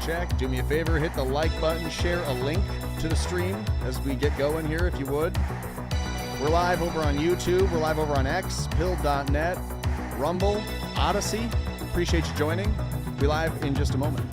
Check. Do me a favor, hit the like button, share a link to the stream as we get going here, if you would. We're live over on YouTube. We're live over on X, Pill.net, Rumble, Odyssey. Appreciate you joining. We'll be live in just a moment.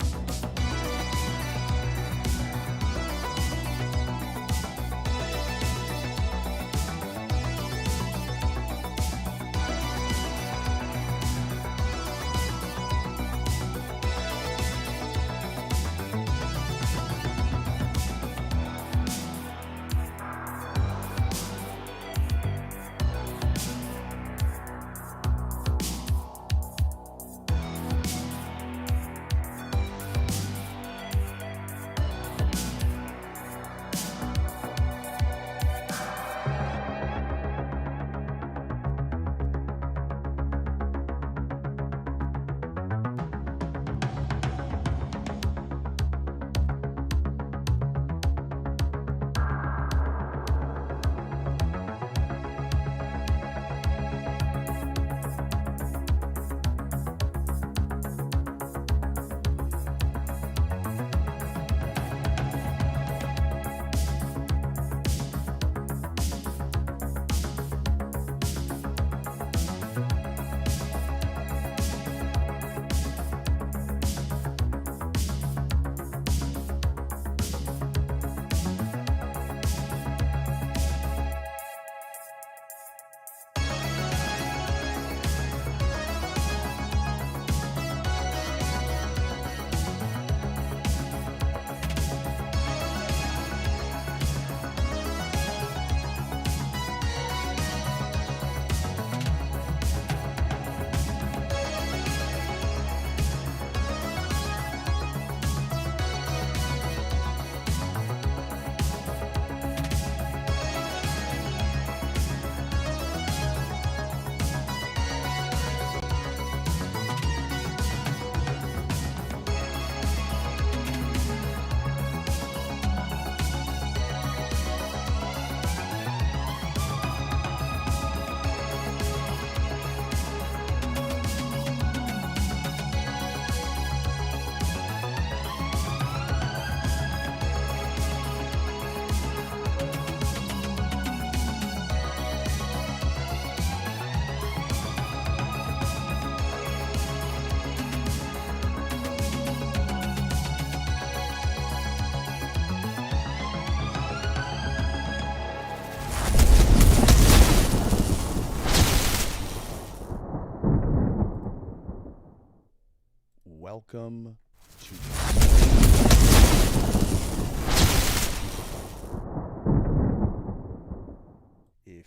Welcome to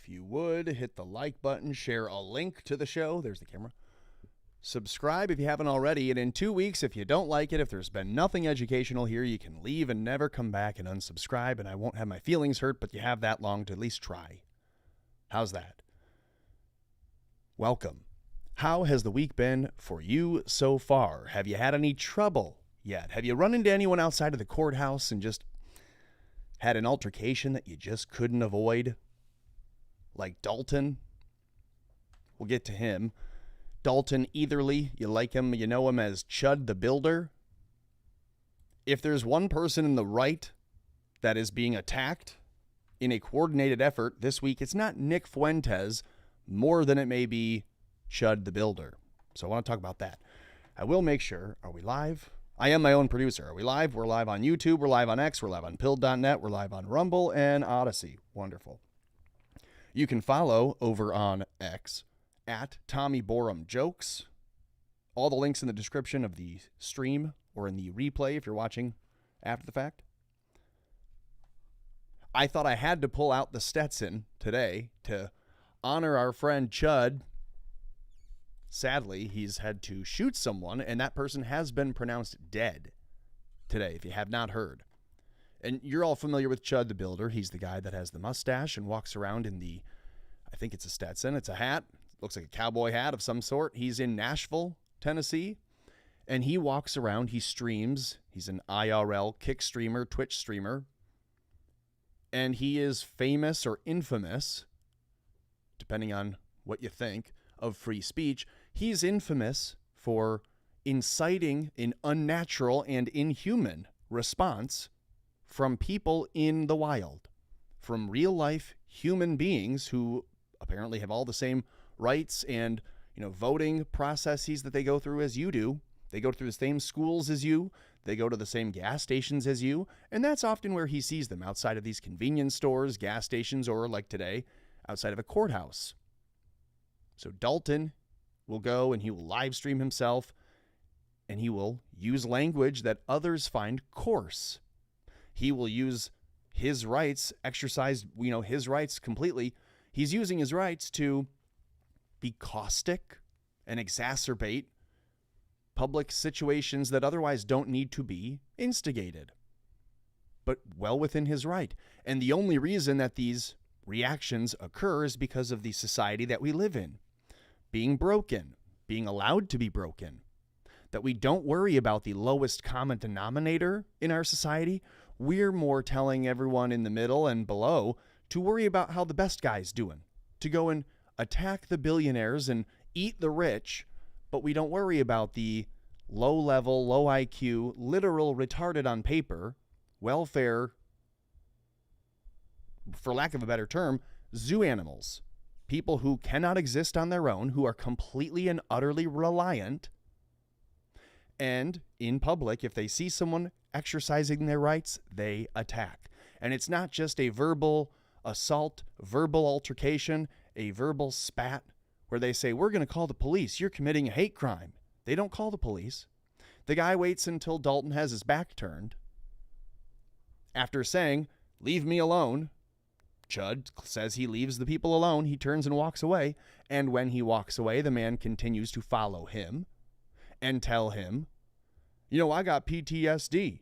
If you would, hit the like button, share a link to the show. There's the camera. Subscribe if you haven't already. And in 2 weeks, if you don't like it, if there's been nothing educational here, you can leave and never come back and unsubscribe. And I won't have my feelings hurt, but you have that long to at least try. How's that? Welcome. How has the week been for you so far? Have you had any trouble yet? Have you run into anyone outside of the courthouse and just had an altercation that you just couldn't avoid? Like Dalton? We'll get to him. Dalton Etherly, you like him, you know him as ChudTheBuilder. If there's one person in the right that is being attacked in a coordinated effort this week, it's not Nick Fuentes more than it may be ChudTheBuilder. So I want to talk about that. I will make sure, are we live? I am my own producer. Are we live? We're live on YouTube. We're live on X. We're live on Pill.net. We're live on Rumble and Odyssey. Wonderful. You can follow over on X at Tommy Borum Jokes. All the links in the description of the stream or in the replay if you're watching after the fact. I thought I had to pull out the Stetson today to honor our friend Chud. Sadly, he's had to shoot someone, and that person has been pronounced dead today, if you have not heard. And you're all familiar with ChudTheBuilder. He's the guy that has the mustache and walks around in the, I think it's a Stetson. It's a hat. Looks like a cowboy hat of some sort. He's in Nashville, Tennessee, and he walks around. He streams. He's an IRL kick streamer, Twitch streamer. And he is famous or infamous, depending on what you think, of free speech. He's infamous for inciting an unnatural and inhuman response from people in the wild, from real life human beings who apparently have all the same rights and, voting processes that they go through as you do. They go through the same schools as you. They go to the same gas stations as you. And that's often where he sees them, outside of these convenience stores, gas stations, or like today, outside of a courthouse. So Dalton will go and he will live stream himself, and he will use language that others find coarse. He will use his rights, exercise, his rights completely. He's using his rights to be caustic and exacerbate public situations that otherwise don't need to be instigated, but well within his right. And the only reason that these reactions occur is because of the society that we live in, being broken, being allowed to be broken, that we don't worry about the lowest common denominator in our society. We're more telling everyone in the middle and below to worry about how the best guy's doing, to go and attack the billionaires and eat the rich, but we don't worry about the low level, low IQ, literal retarded on paper, welfare, for lack of a better term, zoo animals, people who cannot exist on their own, who are completely and utterly reliant. And in public, if they see someone exercising their rights, they attack. And it's not just a verbal assault, verbal altercation, a verbal spat where they say, we're going to call the police. You're committing a hate crime. They don't call the police. The guy waits until Dalton has his back turned. After saying, leave me alone, Chud says he leaves the people alone. He turns and walks away. And when he walks away, the man continues to follow him and tell him, I got PTSD.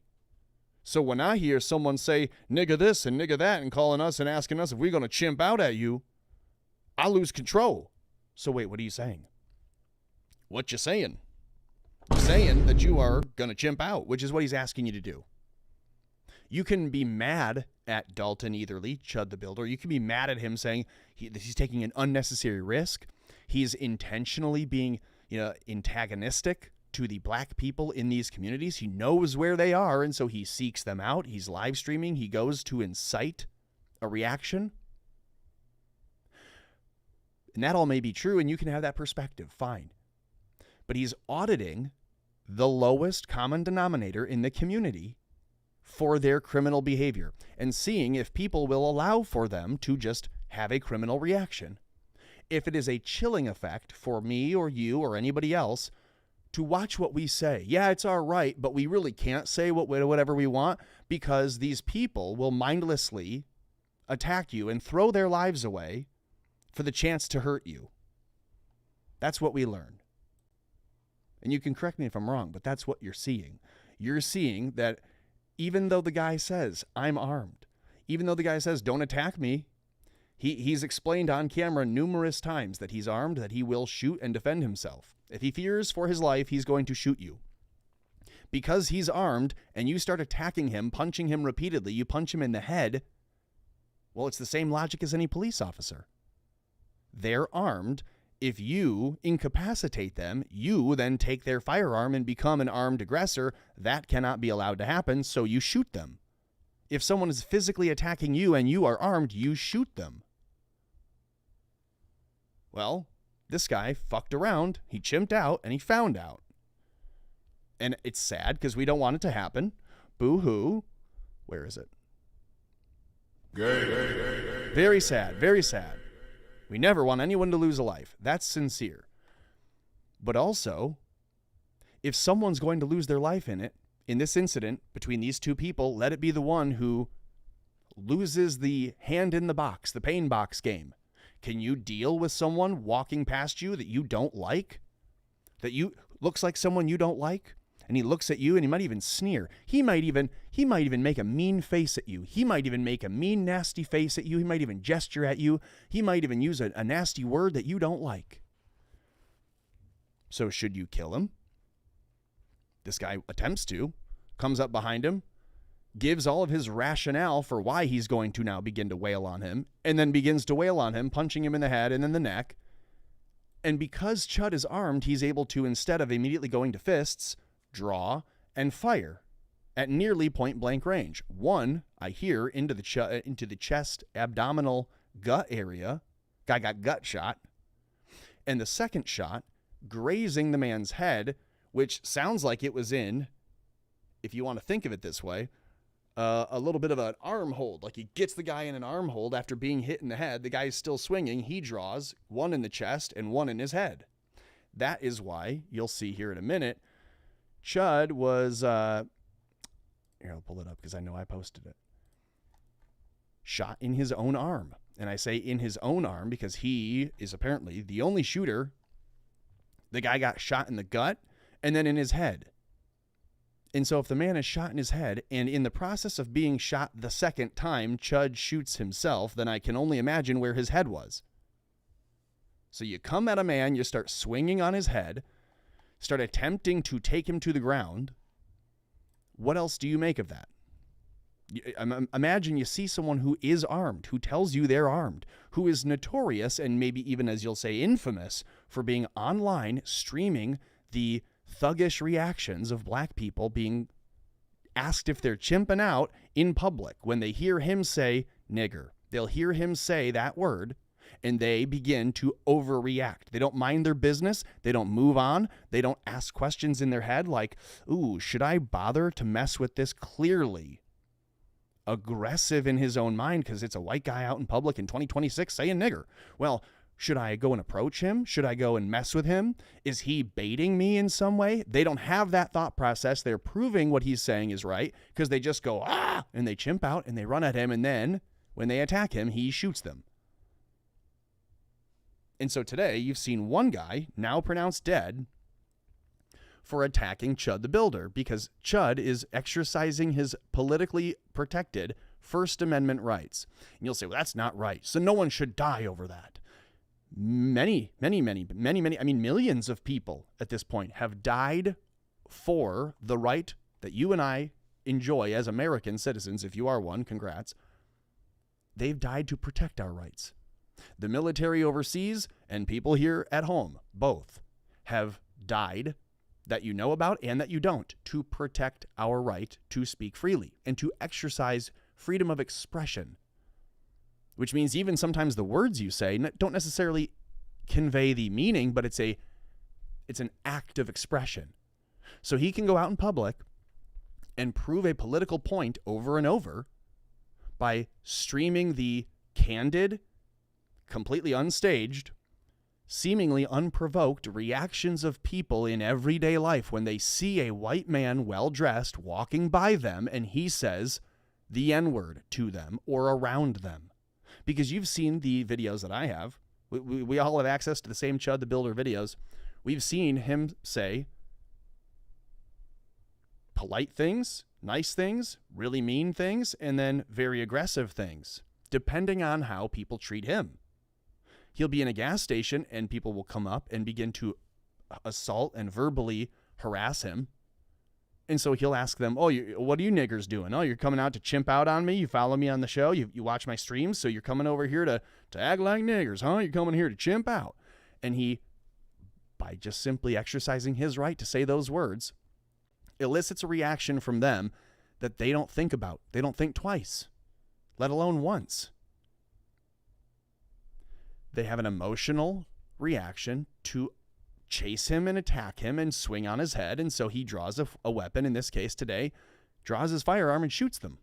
So when I hear someone say nigga this and nigga that and calling us and asking us if we're going to chimp out at you, I lose control. So wait, what are you saying? What you saying? You're saying that you are going to chimp out, which is what he's asking you to do. You can be mad at Dalton Etherly, ChudTheBuilder. You can be mad at him saying he's taking an unnecessary risk. He's intentionally being, antagonistic to the black people in these communities. He knows where they are, and so he seeks them out. He's live streaming. He goes to incite a reaction. And that all may be true, and you can have that perspective. Fine. But he's auditing the lowest common denominator in the community for their criminal behavior and seeing if people will allow for them to just have a criminal reaction. If it is a chilling effect for me or you or anybody else to watch what we say. Yeah, it's our right, but we really can't say whatever we want because these people will mindlessly attack you and throw their lives away for the chance to hurt you. That's what we learn. And you can correct me if I'm wrong, but that's what you're seeing. You're seeing that even though the guy says, I'm armed, even though the guy says, don't attack me, he's explained on camera numerous times that he's armed, that he will shoot and defend himself. If he fears for his life, he's going to shoot you. Because he's armed and you start attacking him, punching him repeatedly, you punch him in the head, well, it's the same logic as any police officer. They're armed. If you incapacitate them, you then take their firearm and become an armed aggressor. That cannot be allowed to happen, so you shoot them. If someone is physically attacking you and you are armed, you shoot them. Well, this guy fucked around, he chimped out, and he found out. And it's sad because we don't want it to happen. Boo-hoo. Where is it? Very sad, very sad. We never want anyone to lose a life. That's sincere. But also, if someone's going to lose their life in this incident between these two people, let it be the one who loses the hand in the box, the pain box game. Can you deal with someone walking past you that you don't like? Looks like someone you don't like? And he looks at you and he might even sneer. He might even make a mean face at you. He might even make a mean, nasty face at you. He might even gesture at you. He might even use a nasty word that you don't like. So should you kill him? This guy attempts to, comes up behind him, gives all of his rationale for why he's going to now begin to wail on him, and then begins to wail on him, punching him in the head and in the neck. And because Chud is armed, he's able to, instead of immediately going to fists, draw and fire at nearly point-blank range. One, I hear, into the chest, abdominal, gut area. Guy got gut shot. And the second shot, grazing the man's head, which sounds like it was in, if you want to think of it this way, a little bit of an arm hold. Like he gets the guy in an arm hold after being hit in the head. The guy is still swinging. He draws one in the chest and one in his head. That is why you'll see here in a minute, Chud was, here, I'll pull it up because I know I posted it. Shot in his own arm. And I say in his own arm because he is apparently the only shooter. The guy got shot in the gut and then in his head. And so if the man is shot in his head and in the process of being shot the second time, Chud shoots himself, then I can only imagine where his head was. So you come at a man, you start swinging on his head, start attempting to take him to the ground. What else do you make of that? Imagine you see someone who is armed, who tells you they're armed, who is notorious and maybe even, as you'll say, infamous for being online streaming the thuggish reactions of black people being asked if they're chimping out in public. When they hear him say nigger, they'll hear him say that word and they begin to overreact. They don't mind their business. They don't move on. They don't ask questions in their head like, ooh, should I bother to mess with this clearly aggressive in his own mind because it's a white guy out in public in 2026 saying nigger? Well, should I go and approach him? Should I go and mess with him? Is he baiting me in some way? They don't have that thought process. They're proving what he's saying is right because they just go, ah, and they chimp out and they run at him. And then when they attack him, he shoots them. And so today you've seen one guy now pronounced dead for attacking ChudTheBuilder because Chud is exercising his politically protected First Amendment rights. And you'll say, well, that's not right. So no one should die over that. Many, millions of people at this point have died for the right that you and I enjoy as American citizens. If you are one, congrats. They've died to protect our rights. The military overseas and people here at home, both, have died that you know about and that you don't to protect our right to speak freely and to exercise freedom of expression. Which means even sometimes the words you say don't necessarily convey the meaning, but it's an act of expression. So he can go out in public and prove a political point over and over by streaming the candid, completely unstaged, seemingly unprovoked reactions of people in everyday life when they see a white man well-dressed walking by them and he says the N-word to them or around them. Because you've seen the videos that I have. We all have access to the same ChudTheBuilder videos. We've seen him say polite things, nice things, really mean things, and then very aggressive things, depending on how people treat him. He'll be in a gas station and people will come up and begin to assault and verbally harass him. And so he'll ask them, oh, what are you niggers doing? Oh, you're coming out to chimp out on me? You follow me on the show? You watch my streams? So you're coming over here to act like niggers, huh? You're coming here to chimp out. And he, by just simply exercising his right to say those words, elicits a reaction from them that they don't think about. They don't think twice, let alone once. They have an emotional reaction to chase him and attack him and swing on his head. And so he draws a weapon, in this case today, draws his firearm and shoots them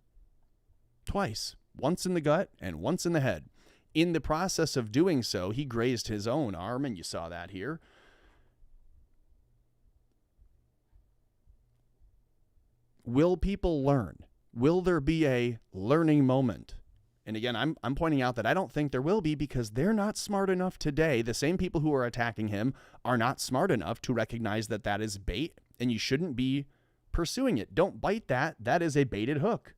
twice, once in the gut and once in the head. In the process of doing so, he grazed his own arm, and you saw that here. Will people learn? Will there be a learning moment? And again, I'm pointing out that I don't think there will be because they're not smart enough today. The same people who are attacking him are not smart enough to recognize that that is bait and you shouldn't be pursuing it. Don't bite that. That is a baited hook.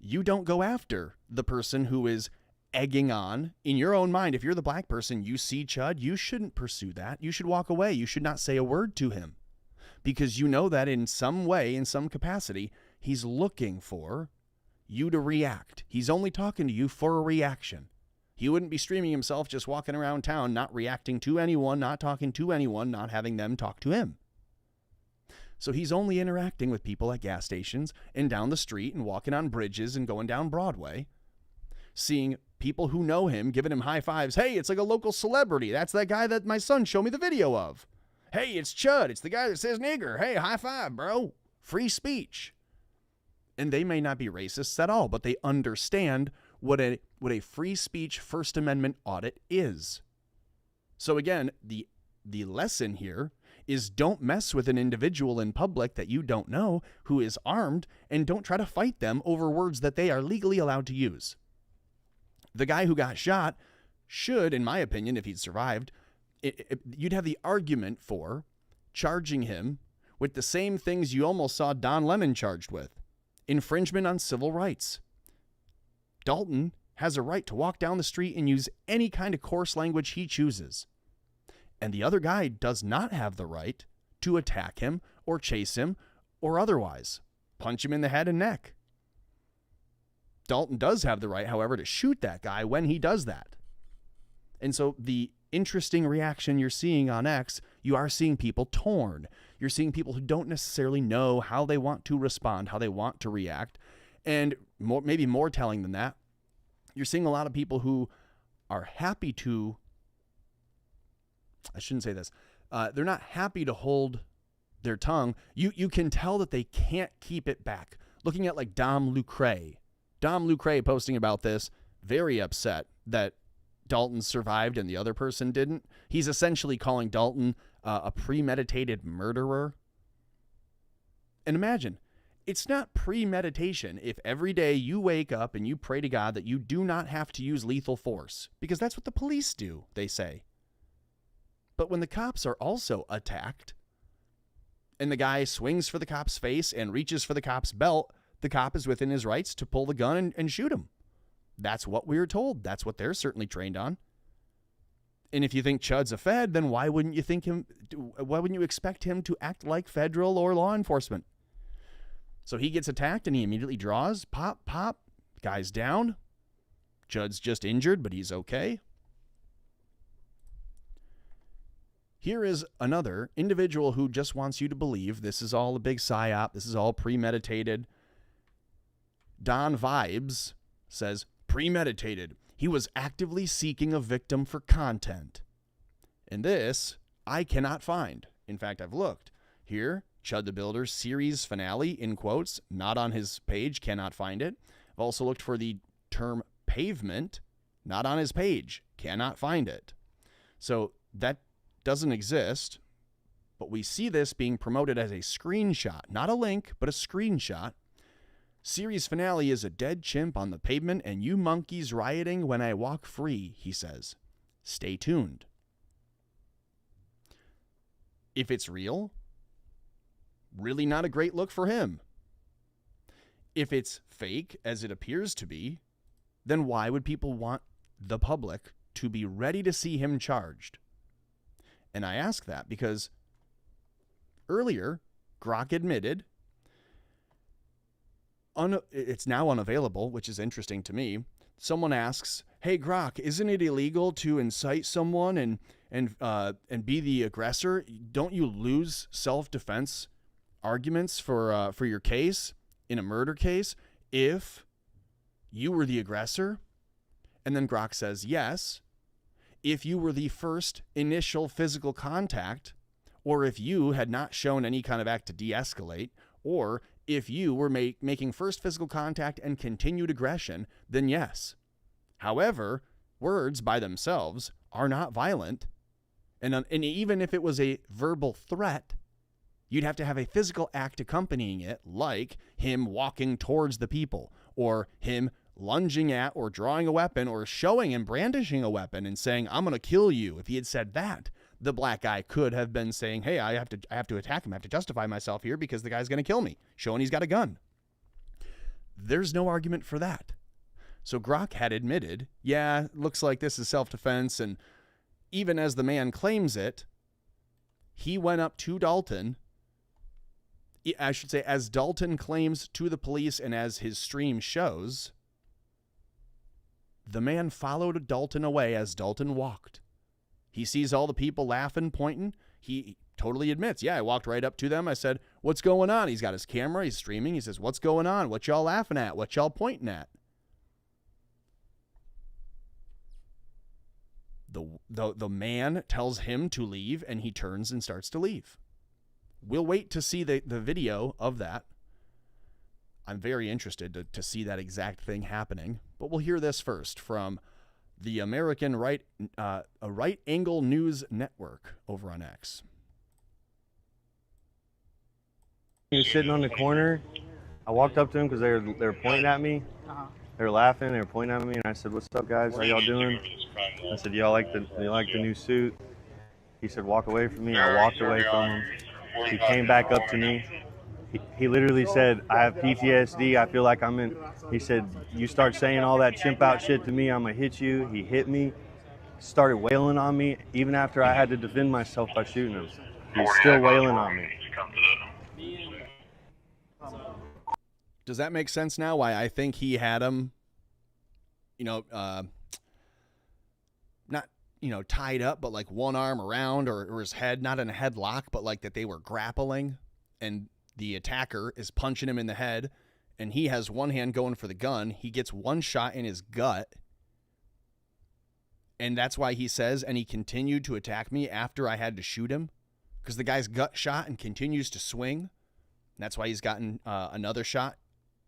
You don't go after the person who is egging on in your own mind. If you're the black person, you see Chud, you shouldn't pursue that. You should walk away. You should not say a word to him because you know that in some way, in some capacity, he's looking for you to react. He's only talking to you for a reaction. He wouldn't be streaming himself just walking around town, not reacting to anyone, not talking to anyone, not having them talk to him. So he's only interacting with people at gas stations and down the street and walking on bridges and going down Broadway, seeing people who know him giving him high fives. Hey, it's like a local celebrity. That's that guy that my son showed me the video of. Hey, it's Chud. It's the guy that says nigger. Hey, high five, bro. Free speech. And they may not be racists at all, but they understand what a free speech First Amendment audit is. So again, the lesson here is don't mess with an individual in public that you don't know who is armed, and don't try to fight them over words that they are legally allowed to use. The guy who got shot should, in my opinion, if he'd survived, you'd have the argument for charging him with the same things you almost saw Don Lemon charged with: infringement on civil rights. Dalton has a right to walk down the street and use any kind of coarse language he chooses. And the other guy does not have the right to attack him or chase him or otherwise punch him in the head and neck. Dalton does have the right, however, to shoot that guy when he does that. And so the interesting reaction you're seeing on X, you are seeing people torn. You're seeing people who don't necessarily know how they want to respond, how they want to react. And maybe more telling than that, you're seeing a lot of people who are happy to, I shouldn't say this, they're not happy to hold their tongue. You can tell that they can't keep it back. Looking at like Dom Lucre posting about this, very upset that Dalton survived and the other person didn't. He's essentially calling Dalton a premeditated murderer. And imagine, it's not premeditation if every day you wake up and you pray to God that you do not have to use lethal force, because that's what the police do, they say. But when the cops are also attacked and the guy swings for the cop's face and reaches for the cop's belt, the cop is within his rights to pull the gun and shoot him. That's what we're told. That's what they're certainly trained on. And if you think Chud's a Fed, then why wouldn't you expect him to act like federal or law enforcement? So he gets attacked and he immediately draws. Pop, pop. Guy's down. Chud's just injured, but he's okay. Here is another individual who just wants you to believe this is all a big psyop. This is all premeditated. Don Vibes says, premeditated. He was actively seeking a victim for content. And this I cannot find. In fact, I've looked. Here, ChudTheBuilder series finale, in quotes, not on his page, cannot find it. I've also looked for the term pavement, not on his page, cannot find it. So that doesn't exist, but we see this being promoted as a screenshot, not a link, but a screenshot. Series finale is a dead chimp on the pavement and you monkeys rioting when I walk free, he says. Stay tuned. If it's real, really not a great look for him. If it's fake, as it appears to be, then why would people want the public to be ready to see him charged? And I ask that because earlier, Grok admitted, it's now unavailable, which is interesting to me. Someone asks, hey, Grok, isn't it illegal to incite someone and be the aggressor? Don't you lose self-defense arguments for your case in a murder case if you were the aggressor? And then Grok says, yes, if you were the first initial physical contact, or if you had not shown any kind of act to de-escalate, or if you were making first physical contact and continued aggression, then yes. However, words by themselves are not violent. And even if it was a verbal threat, you'd have to have a physical act accompanying it, like him walking towards the people, or him lunging at or drawing a weapon, or showing him brandishing a weapon and saying, I'm going to kill you. If he had said that, the black guy could have been saying, hey, I have to attack him. I have to justify myself here because the guy's going to kill me, showing he's got a gun. There's no argument for that. So Grok had admitted, yeah, looks like this is self-defense. And even as the man claims it, he went up to Dalton. I should say, as Dalton claims to the police and as his stream shows, The man followed Dalton away as Dalton walked. He sees all the people laughing, pointing. He totally admits, yeah, I walked right up to them. I said, what's going on? He's got his camera. He's streaming. He says, what's going on? What y'all laughing at? What y'all pointing at? The man tells him to leave, and he turns and starts to leave. We'll wait to see the video of that. I'm very interested to see that exact thing happening. But we'll hear this first from the American Right Angle News Network over on X. He was sitting on the corner. I walked up to him because they were pointing at me. They were laughing. They were pointing at me, and I said, "What's up, guys? How y'all doing?" I said, "Y'all like the new suit?" He said, "Walk away from me." I walked away from him. He came back up to me. He literally said, "I have PTSD. I feel like I'm in." He said, "You start saying all that chimp out shit to me, I'm gonna hit you." He hit me, started wailing on me, even after I had to defend myself by shooting him. He was still wailing on me. Does that make sense now? Why I think he had him, not, tied up, but like one arm around or his head, not in a headlock, but like that they were grappling, and the attacker is punching him in the head, and he has one hand going for the gun. He gets one shot in his gut, and that's why he says, and he continued to attack me after I had to shoot him, because the guy's gut shot and continues to swing. That's why he's gotten another shot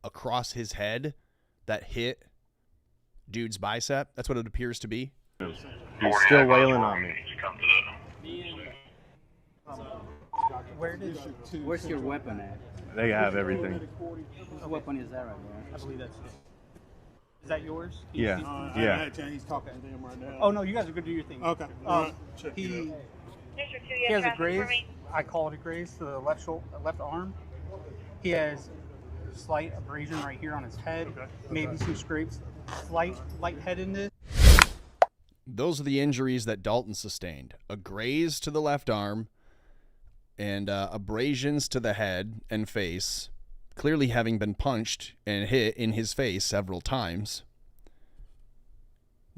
across his head that hit dude's bicep. That's what it appears to be. He's still wailing on me. Where's your weapon at? They have everything. What weapon is that right there? I believe that's it. Is that yours? Yeah. Yeah. He's talking to them right now. Oh, no, you guys are good to do your thing. Okay. He has a graze. I call it a graze to the left arm. He has slight abrasion right here on his head. Okay. Maybe some scrapes. Slight lightheadedness. Those are the injuries that Dalton sustained. A graze to the left arm and abrasions to the head and face, clearly having been punched and hit in his face several times.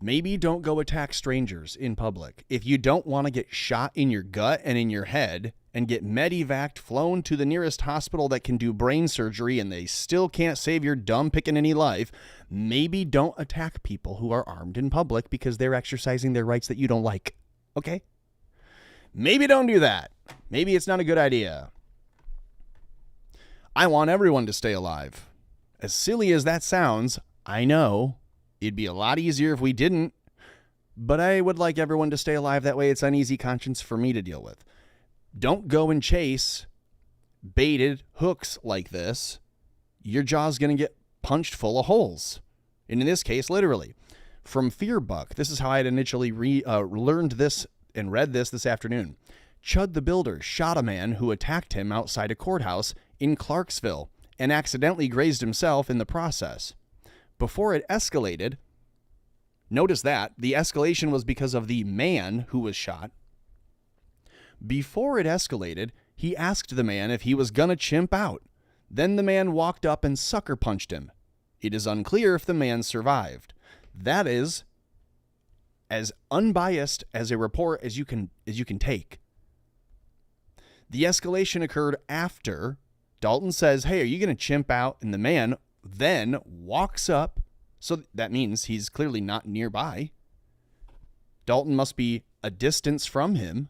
Maybe don't go attack strangers in public. If you don't want to get shot in your gut and in your head and get medevaced, flown to the nearest hospital that can do brain surgery, and they still can't save your dumb pickaninny life, maybe don't attack people who are armed in public because they're exercising their rights that you don't like. Okay? Maybe don't do that. Maybe it's not a good idea. I want everyone to stay alive. As silly as that sounds, I know it'd be a lot easier if we didn't, but I would like everyone to stay alive. That way it's an easy conscience for me to deal with. Don't go and chase baited hooks like this. Your jaw's going to get punched full of holes. And in this case, literally. From Fearbuck, this is how I had initially learned this and read this afternoon. ChudTheBuilder shot a man who attacked him outside a courthouse in Clarksville and accidentally grazed himself in the process. Before it escalated, notice that the escalation was because of the man who was shot. Before it escalated, he asked the man if he was gonna chimp out. Then the man walked up and sucker punched him. It is unclear if the man survived. That is as unbiased as a report as you can take. The escalation occurred after Dalton says, "Hey, are you gonna chimp out?" And the man then walks up. So that means he's clearly not nearby. Dalton must be a distance from him.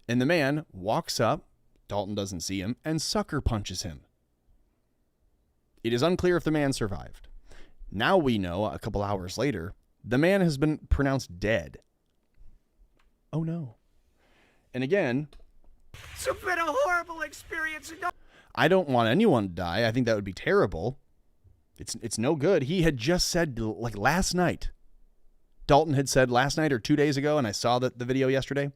And the man walks up, Dalton doesn't see him, and sucker punches him. It is unclear if the man survived. Now we know, a couple hours later, the man has been pronounced dead. Oh no. And again, It's been a horrible experience. I don't want anyone to die. I think that would be terrible. It's no good. He had just said, like last night, Dalton had said last night or 2 days ago, and I saw the video yesterday.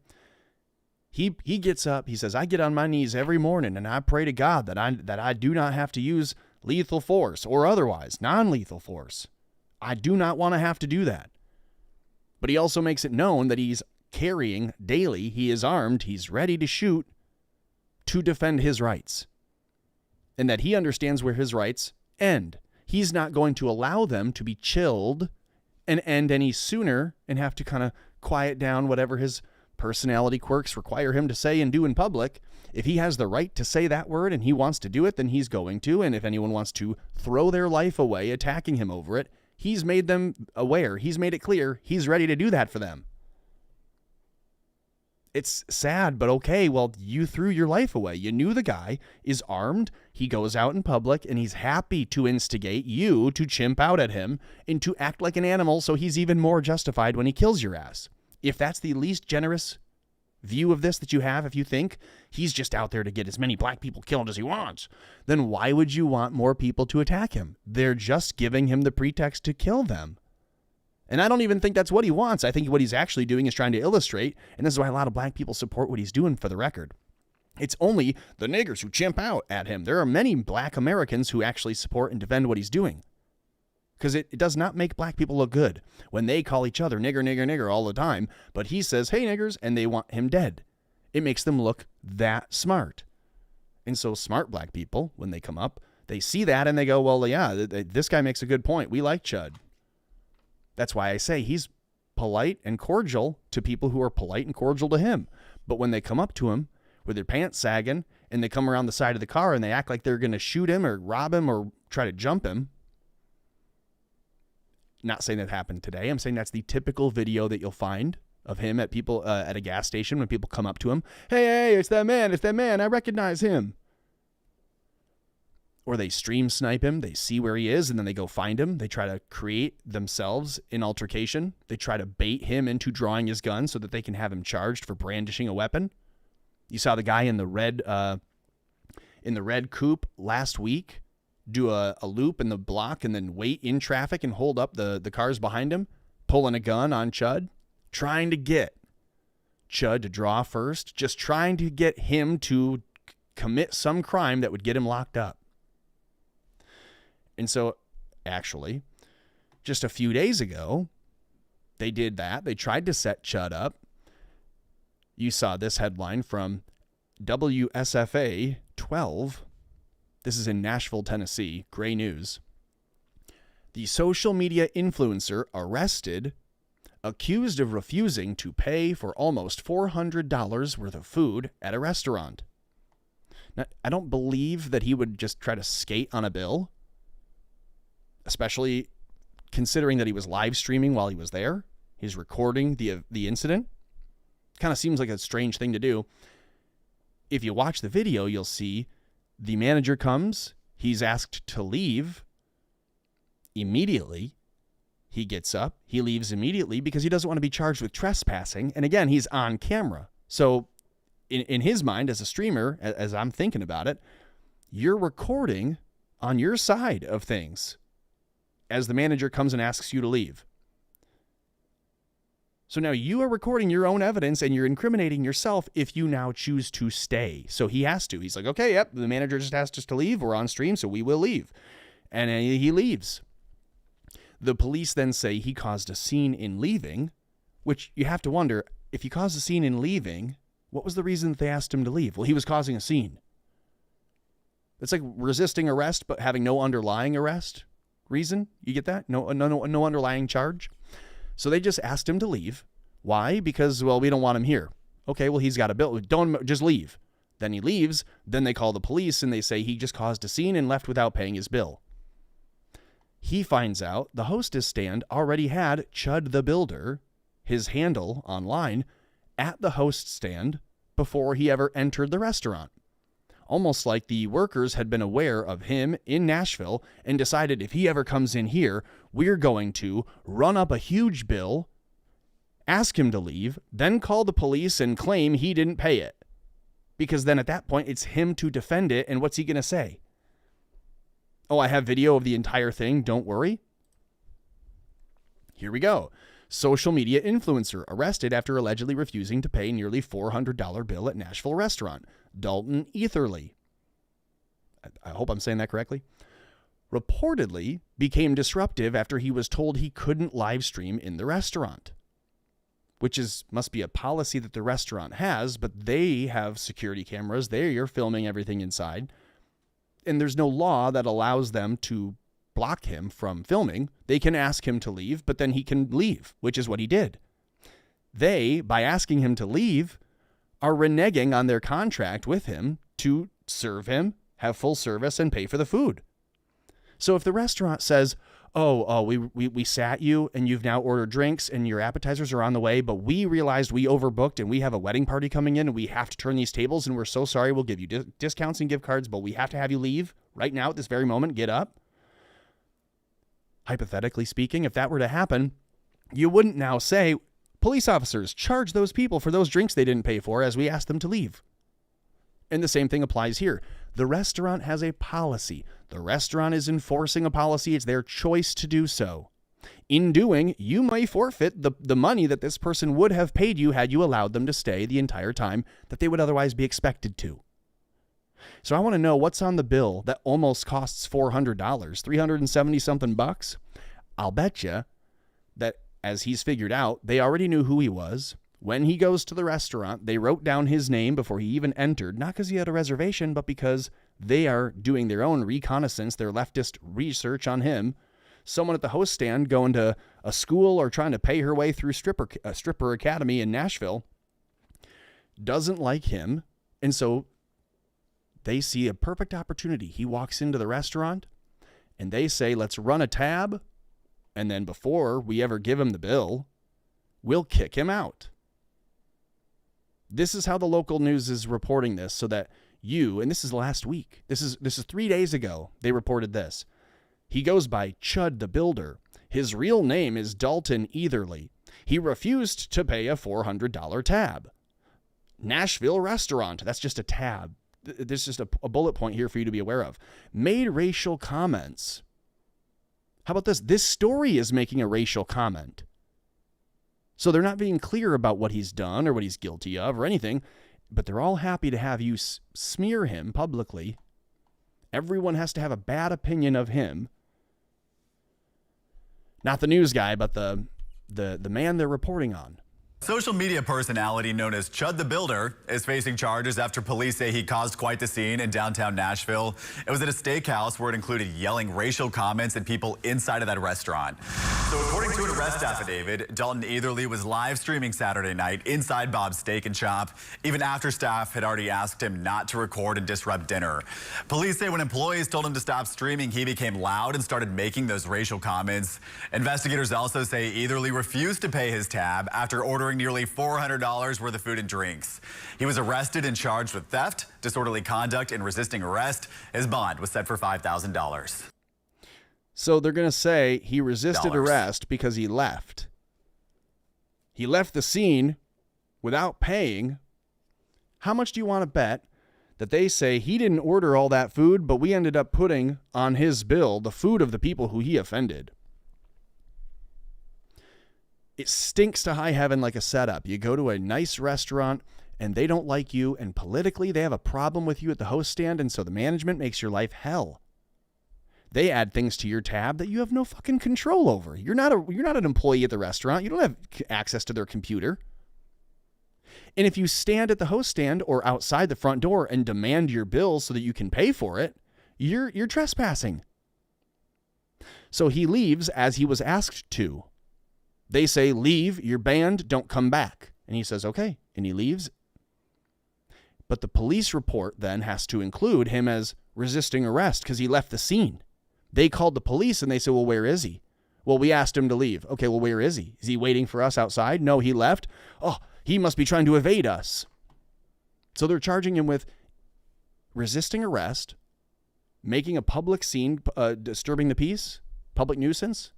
He gets up, he says, "I get on my knees every morning and I pray to God that I do not have to use lethal force or otherwise non-lethal force. I do not want to have to do that." But he also makes it known that he's carrying daily, he is armed, he's ready to shoot to defend his rights. And that he understands where his rights end. He's not going to allow them to be chilled and end any sooner and have to kind of quiet down whatever his personality quirks require him to say and do in public. If he has the right to say that word and he wants to do it, then he's going to. And if anyone wants to throw their life away attacking him over it, he's made them aware. He's made it clear he's ready to do that for them. It's sad, but okay, well, you threw your life away. You knew the guy is armed. He goes out in public, and he's happy to instigate you to chimp out at him and to act like an animal, so he's even more justified when he kills your ass. If that's the least generous view of this that you have, if you think he's just out there to get as many black people killed as he wants, then why would you want more people to attack him? They're just giving him the pretext to kill them. And I don't even think that's what he wants. I think what he's actually doing is trying to illustrate, and this is why a lot of black people support what he's doing, for the record. It's only the niggers who chimp out at him. There are many black Americans who actually support and defend what he's doing. Because it does not make black people look good when they call each other nigger, nigger, nigger all the time, but he says, hey, niggers, and they want him dead. It makes them look that smart. And so smart black people, when they come up, they see that and they go, well, yeah, this guy makes a good point. We like Chud. That's why I say he's polite and cordial to people who are polite and cordial to him. But when they come up to him with their pants sagging and they come around the side of the car and they act like they're going to shoot him or rob him or try to jump him. Not saying that happened today. I'm saying that's the typical video that you'll find of him at people at a gas station when people come up to him. Hey, it's that man. I recognize him. Or they stream snipe him, they see where he is, and then they go find him. They try to create themselves an altercation. They try to bait him into drawing his gun so that they can have him charged for brandishing a weapon. You saw the guy in the red coupe last week do a loop in the block and then wait in traffic and hold up the cars behind him, pulling a gun on Chud, trying to get Chud to draw first, just trying to get him to commit some crime that would get him locked up. And so, actually, just a few days ago, they did that. They tried to set Chud up. You saw this headline from WSFA 12. This is in Nashville, Tennessee. Gray News. The social media influencer arrested, accused of refusing to pay for almost $400 worth of food at a restaurant. Now, I don't believe that he would just try to skate on a bill, especially considering that he was live streaming while he was there. He's recording the incident. Kind of seems like a strange thing to do. If you watch the video, you'll see the manager comes. He's asked to leave immediately. He gets up. He leaves immediately because he doesn't want to be charged with trespassing. And again, he's on camera. So in his mind as a streamer, as I'm thinking about it, you're recording on your side of things as the manager comes and asks you to leave. So now you are recording your own evidence and you're incriminating yourself if you now choose to stay. So he has to. He's like, okay, yep, the manager just asked us to leave. We're on stream, so we will leave. And he leaves. The police then say he caused a scene in leaving, which you have to wonder, if he caused a scene in leaving, what was the reason that they asked him to leave? Well, he was causing a scene. It's like resisting arrest but having no underlying arrest reason. You get that? No underlying charge. So they just asked him to leave. Why? Because, well, we don't want him here. Okay, well, he's got a bill. Don't just leave. Then he leaves. Then they call the police and they say he just caused a scene and left without paying his bill. He finds out the hostess stand already had ChudTheBuilder, his handle online, at the host stand before he ever entered the restaurant. Almost like the workers had been aware of him in Nashville and decided if he ever comes in here, we're going to run up a huge bill, ask him to leave, then call the police and claim he didn't pay it. Because then at that point, it's him to defend it, and what's he going to say? Oh, I have video of the entire thing, don't worry. Here we go. Social media influencer arrested after allegedly refusing to pay nearly $400 bill at Nashville restaurant. Dalton Etherly, I hope I'm saying that correctly, reportedly became disruptive after he was told he couldn't live stream in the restaurant, which must be a policy that the restaurant has, but they have security cameras. They're filming everything inside, and there's no law that allows them to block him from filming. They can ask him to leave, but then he can leave, which is what he did. They, by asking him to leave, are reneging on their contract with him to serve him, have full service, and pay for the food. So if the restaurant says, we sat you and you've now ordered drinks and your appetizers are on the way, but we realized we overbooked and we have a wedding party coming in and we have to turn these tables and we're so sorry, we'll give you discounts and gift cards, but we have to have you leave right now at this very moment, get up. Hypothetically speaking, if that were to happen, you wouldn't now say, police officers, charge those people for those drinks they didn't pay for as we asked them to leave. And the same thing applies here. The restaurant has a policy. The restaurant is enforcing a policy. It's their choice to do so. In doing, you may forfeit the money that this person would have paid you had you allowed them to stay the entire time that they would otherwise be expected to. So I want to know what's on the bill that almost costs $400, 370 something bucks. I'll bet you that as he's figured out, they already knew who he was. When he goes to the restaurant, they wrote down his name before he even entered, not because he had a reservation, but because they are doing their own reconnaissance, their leftist research on him. Someone at the host stand going to a school or trying to pay her way through stripper academy in Nashville doesn't like him. And so they see a perfect opportunity. He walks into the restaurant and they say, let's run a tab. And then before we ever give him the bill, we'll kick him out. This is how the local news is reporting this so that you, and this is last week, this is 3 days ago, they reported this. He goes by ChudTheBuilder. His real name is Dalton Etherly. He refused to pay a $400 tab. Nashville restaurant, that's just a tab. There's just a bullet point here for you to be aware of. Made racial comments. How about this? This story is making a racial comment. So they're not being clear about what he's done or what he's guilty of or anything, but they're all happy to have you smear him publicly. Everyone has to have a bad opinion of him. Not the news guy, but the man they're reporting on. Social media personality known as ChudTheBuilder is facing charges after police say he caused quite the scene in downtown Nashville. It was at a steakhouse where it included yelling racial comments at people inside of that restaurant. So according to an arrest affidavit, Dalton Etherly was live streaming Saturday night inside Bob's Steak and Shop, even after staff had already asked him not to record and disrupt dinner. Police say when employees told him to stop streaming, he became loud and started making those racial comments. Investigators also say Etherly refused to pay his tab after ordering nearly $400 worth of food and drinks. He was arrested and charged with theft, disorderly conduct, and resisting arrest. His bond was set for $5,000. So they're going to say he resisted arrest because he left. He left the scene without paying. How much do you want to bet that they say he didn't order all that food, but we ended up putting on his bill the food of the people who he offended? It stinks to high heaven like a setup. You go to a nice restaurant and they don't like you, and politically they have a problem with you at the host stand, and so the management makes your life hell. They add things to your tab that you have no fucking control over. You're not an employee at the restaurant. You don't have access to their computer. And if you stand at the host stand or outside the front door and demand your bill so that you can pay for it, you're trespassing. So he leaves as he was asked to. They say, leave, you're banned, don't come back. And he says, okay. And he leaves. But the police report then has to include him as resisting arrest because he left the scene. They called the police and they said, well, where is he? Well, we asked him to leave. Okay, well, where is he? Is he waiting for us outside? No, he left. Oh, he must be trying to evade us. So they're charging him with resisting arrest, making a public scene, disturbing the peace, public nuisance.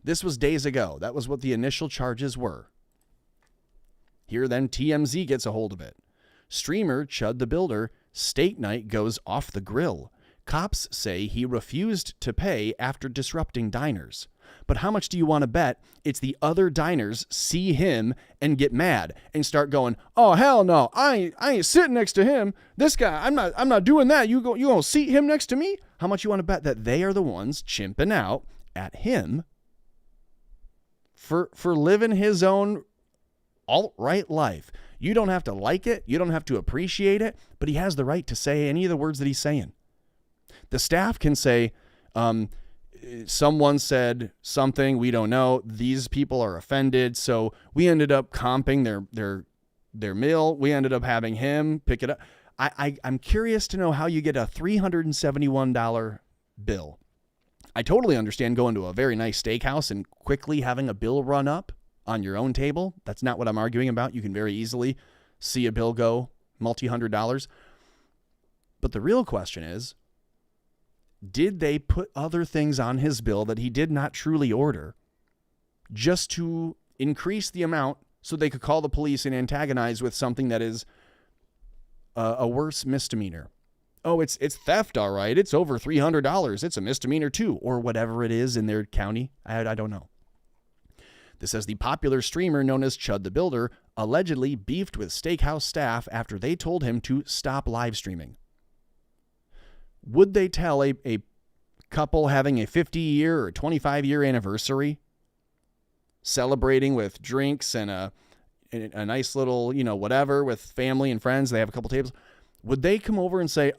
This was days ago. That was what the initial charges were. Here then TMZ gets a hold of it. Streamer ChudTheBuilder steak night goes off the grill. Cops say he refused to pay after disrupting diners. But how much do you want to bet it's the other diners see him and get mad and start going, oh, hell no, I ain't sitting next to him. This guy, I'm not doing that. You gonna seat him next to me? How much you want to bet that they are the ones chimping out at him for living his own alt-right life? You don't have to like it. You don't have to appreciate it, but he has the right to say any of the words that he's saying. The staff can say, Someone said something, we don't know. These people are offended. So we ended up comping their meal. We ended up having him pick it up. I'm curious to know how you get a $371 bill. I totally understand going to a very nice steakhouse and quickly having a bill run up on your own table. That's not what I'm arguing about. You can very easily see a bill go multi-$100s. But the real question is, did they put other things on his bill that he did not truly order just to increase the amount so they could call the police and antagonize with something that is a worse misdemeanor? Oh, it's theft, all right. It's over $300. It's a misdemeanor too, or whatever it is in their county. I don't know. This says the popular streamer known as ChudTheBuilder allegedly beefed with steakhouse staff after they told him to stop live streaming. Would they tell a couple having a 50-year or 25-year anniversary, celebrating with drinks and a nice little, whatever, with family and friends, they have a couple tables, would they come over and say,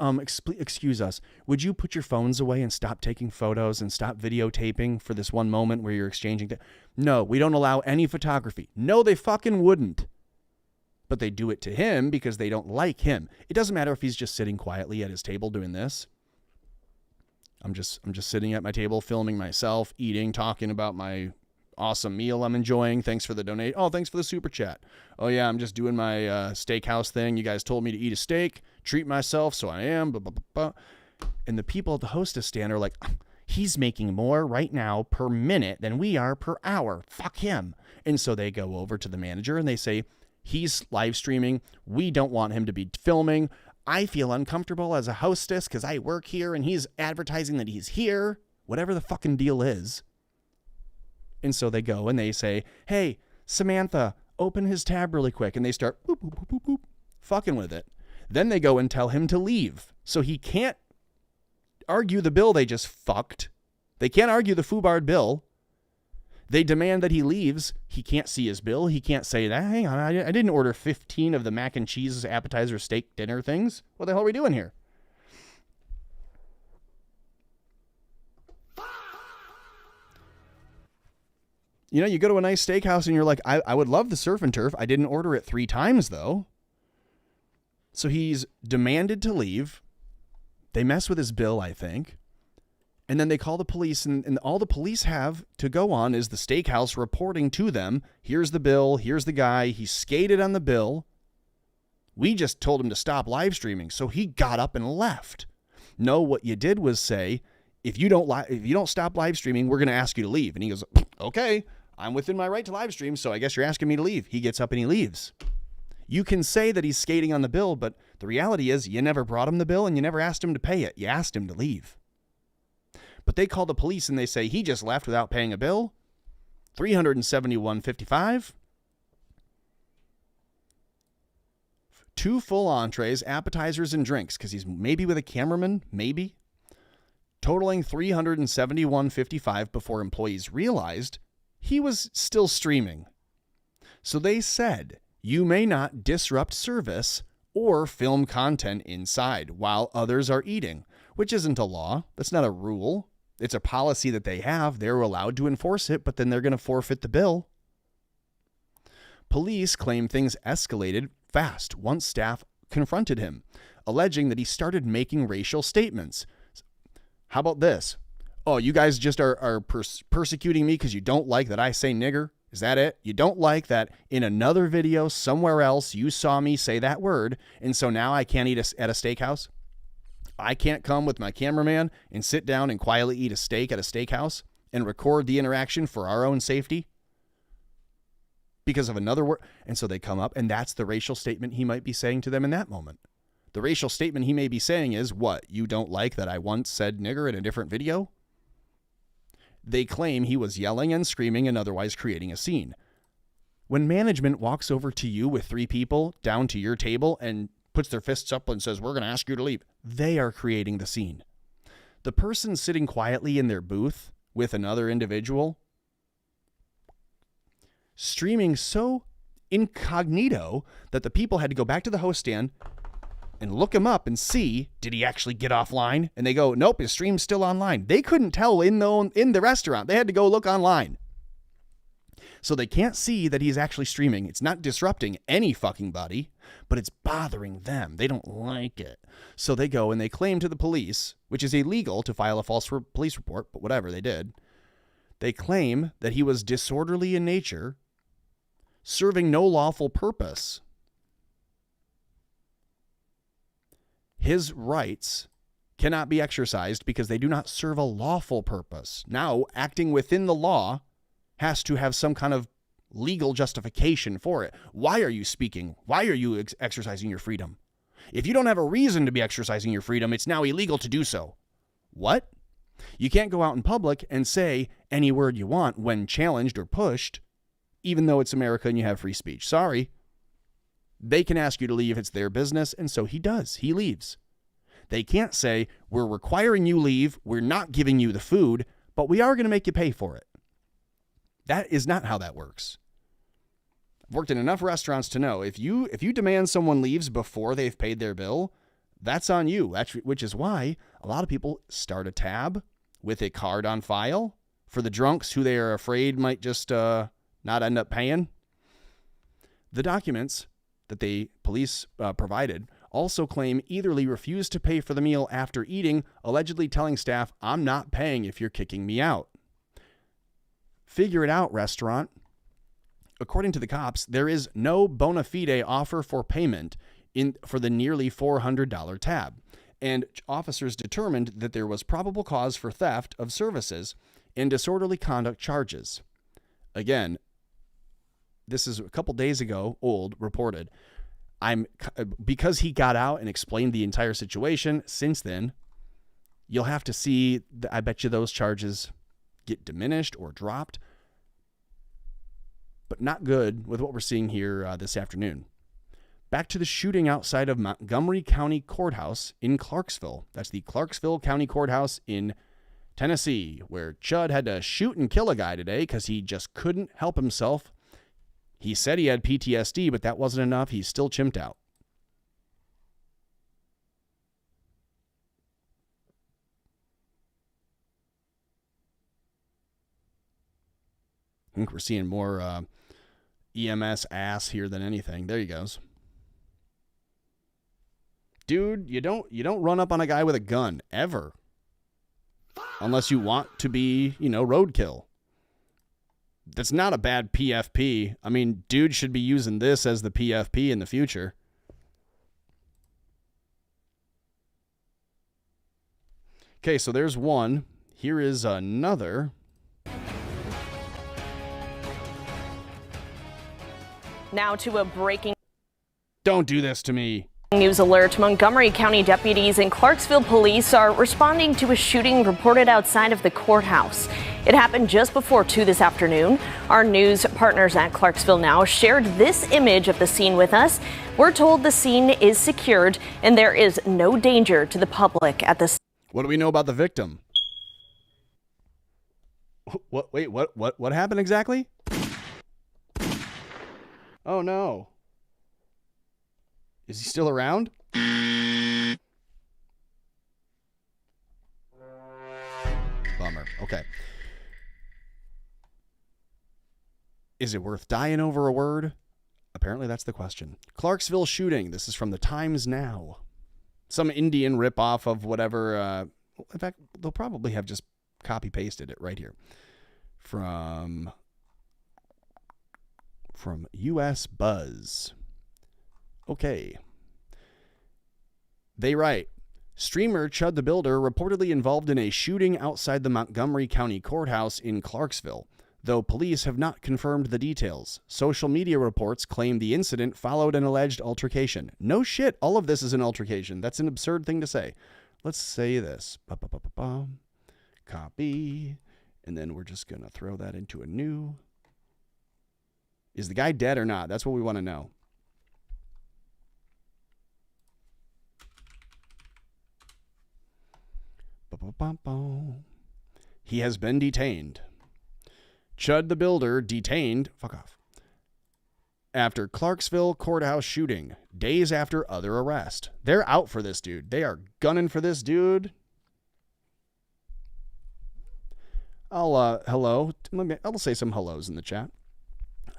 excuse us, would you put your phones away and stop taking photos and stop videotaping for this one moment where you're exchanging? No, we don't allow any photography. No, they fucking wouldn't. But they do it to him because they don't like him. It doesn't matter if he's just sitting quietly at his table doing this. I'm just sitting at my table, filming myself, eating, talking about my awesome meal I'm enjoying. Thanks for the donate. Oh, thanks for the super chat. Oh yeah, I'm just doing my steakhouse thing. You guys told me to eat a steak, treat myself, so I am. Blah, blah, blah, blah. And the people at the hostess stand are like, he's making more right now per minute than we are per hour. Fuck him. And so they go over to the manager and they say, he's live streaming. We don't want him to be filming. I feel uncomfortable as a hostess because I work here and he's advertising that he's here. Whatever the fucking deal is. And so they go and they say, hey, Samantha, open his tab really quick. And they start boop, boop, boop, boop, boop, fucking with it. Then they go and tell him to leave. So he can't argue the bill they just fucked. They can't argue the FUBAR bill. They demand that he leaves. He can't see his bill. He can't say that. Hang on, I didn't order 15 of the mac and cheese appetizer steak dinner things. What the hell are we doing here? You go to a nice steakhouse and you're like, I would love the surf and turf. I didn't order it 3 times though. So he's demanded to leave. They mess with his bill, I think. And then they call the police, and all the police have to go on is the steakhouse reporting to them, here's the bill, here's the guy, he skated on the bill. We just told him to stop live streaming, so he got up and left. No, what you did was say, if you don't stop live streaming, we're going to ask you to leave. And he goes, okay, I'm within my right to live stream, so I guess you're asking me to leave. He gets up and he leaves. You can say that he's skating on the bill, but the reality is you never brought him the bill and you never asked him to pay it. You asked him to leave. But they call the police and they say he just left without paying a bill. $371.55. 2 full entrees, appetizers, and drinks, because he's maybe with a cameraman, maybe. Totaling $371.55 before employees realized he was still streaming. So they said, you may not disrupt service or film content inside while others are eating, which isn't a law. That's not a rule. It's a policy that they have. They're allowed to enforce it, but then they're going to forfeit the bill. Police claim things escalated fast once staff confronted him, alleging that he started making racial statements. How about this? Oh, you guys just are persecuting me because you don't like that I say nigger? Is that it? You don't like that in another video somewhere else you saw me say that word, and so now I can't eat at a steakhouse? I can't come with my cameraman and sit down and quietly eat a steak at a steakhouse and record the interaction for our own safety because of another word? And so they come up, and that's the racial statement he might be saying to them in that moment. The racial statement he may be saying is, what, you don't like that I once said nigger in a different video? They claim he was yelling and screaming and otherwise creating a scene. When management walks over to you with 3 people down to your table and puts their fists up and says, we're going to ask you to leave, they are creating the scene. The person sitting quietly in their booth with another individual, streaming so incognito that the people had to go back to the host stand, and look him up and see, did he actually get offline? And they go, nope, his stream's still online. They couldn't tell in the restaurant. They had to go look online. So they can't see that he's actually streaming. It's not disrupting any fucking body, but it's bothering them. They don't like it. So they go and they claim to the police, which is illegal to file a false police report, but whatever, they did. They claim that he was disorderly in nature, serving no lawful purpose. His rights cannot be exercised because they do not serve a lawful purpose. Now, acting within the law has to have some kind of legal justification for it. Why are you speaking? Why are you exercising your freedom? If you don't have a reason to be exercising your freedom, it's now illegal to do so. What? You can't go out in public and say any word you want when challenged or pushed, even though it's America and you have free speech. Sorry. They can ask you to leave. It's their business. And so he does. He leaves. They can't say, we're requiring you leave. We're not giving you the food, but we are going to make you pay for it. That is not how that works. I've worked in enough restaurants to know if you demand someone leaves before they've paid their bill, that's on you. Which is why a lot of people start a tab with a card on file for the drunks who they are afraid might just not end up paying. The documents that the police provided also claim Etherly refused to pay for the meal after eating, allegedly telling staff, I'm not paying if you're kicking me out. Figure it out, restaurant. According to the cops, there is no bona fide offer for payment for the nearly $400 tab, and officers determined that there was probable cause for theft of services and disorderly conduct charges. Again, this is a couple days ago, reported. Because he got out and explained the entire situation since then, you'll have to see, I bet you those charges get diminished or dropped, but not good with what we're seeing here this afternoon. Back to the shooting outside of Montgomery County Courthouse in Clarksville. That's the Clarksville County Courthouse in Tennessee, where Chud had to shoot and kill a guy today because he just couldn't help himself. He said he had PTSD, but that wasn't enough. He's still chimped out. I think we're seeing more EMS ass here than anything. There he goes. Dude, you don't run up on a guy with a gun ever. Unless you want to be, roadkill. That's not a bad PFP. I mean, dude should be using this as the PFP in the future. Okay, so there's one. Here is another. Now to a breaking Don't do this to me. news alert. Montgomery County deputies and Clarksville police are responding to a shooting reported outside of the courthouse. It happened just before 2 this afternoon. Our news partners at Clarksville Now shared this image of the scene with us. We're told the scene is secured and there is no danger to the public at this. What do we know about the victim? What happened exactly? Oh no. Is he still around? Bummer. Okay. Is it worth dying over a word? Apparently that's the question. Clarksville shooting. This is from the Times Now. Some Indian ripoff of whatever. In fact, they'll probably have just copy-pasted it right here. From US Buzz. Okay. They write, streamer ChudTheBuilder reportedly involved in a shooting outside the Montgomery County Courthouse in Clarksville, though police have not confirmed the details. Social media reports claim the incident followed an alleged altercation. No shit, all of this is an altercation. That's an absurd thing to say. Let's say this. Copy. And then we're just going to throw that into a new. Is the guy dead or not? That's what we want to know. He has been detained. ChudTheBuilder detained. Fuck off. after Clarksville courthouse shooting, days after other arrest. They're out for this dude. They are gunning for this dude. Hello. I'll say some hellos in the chat.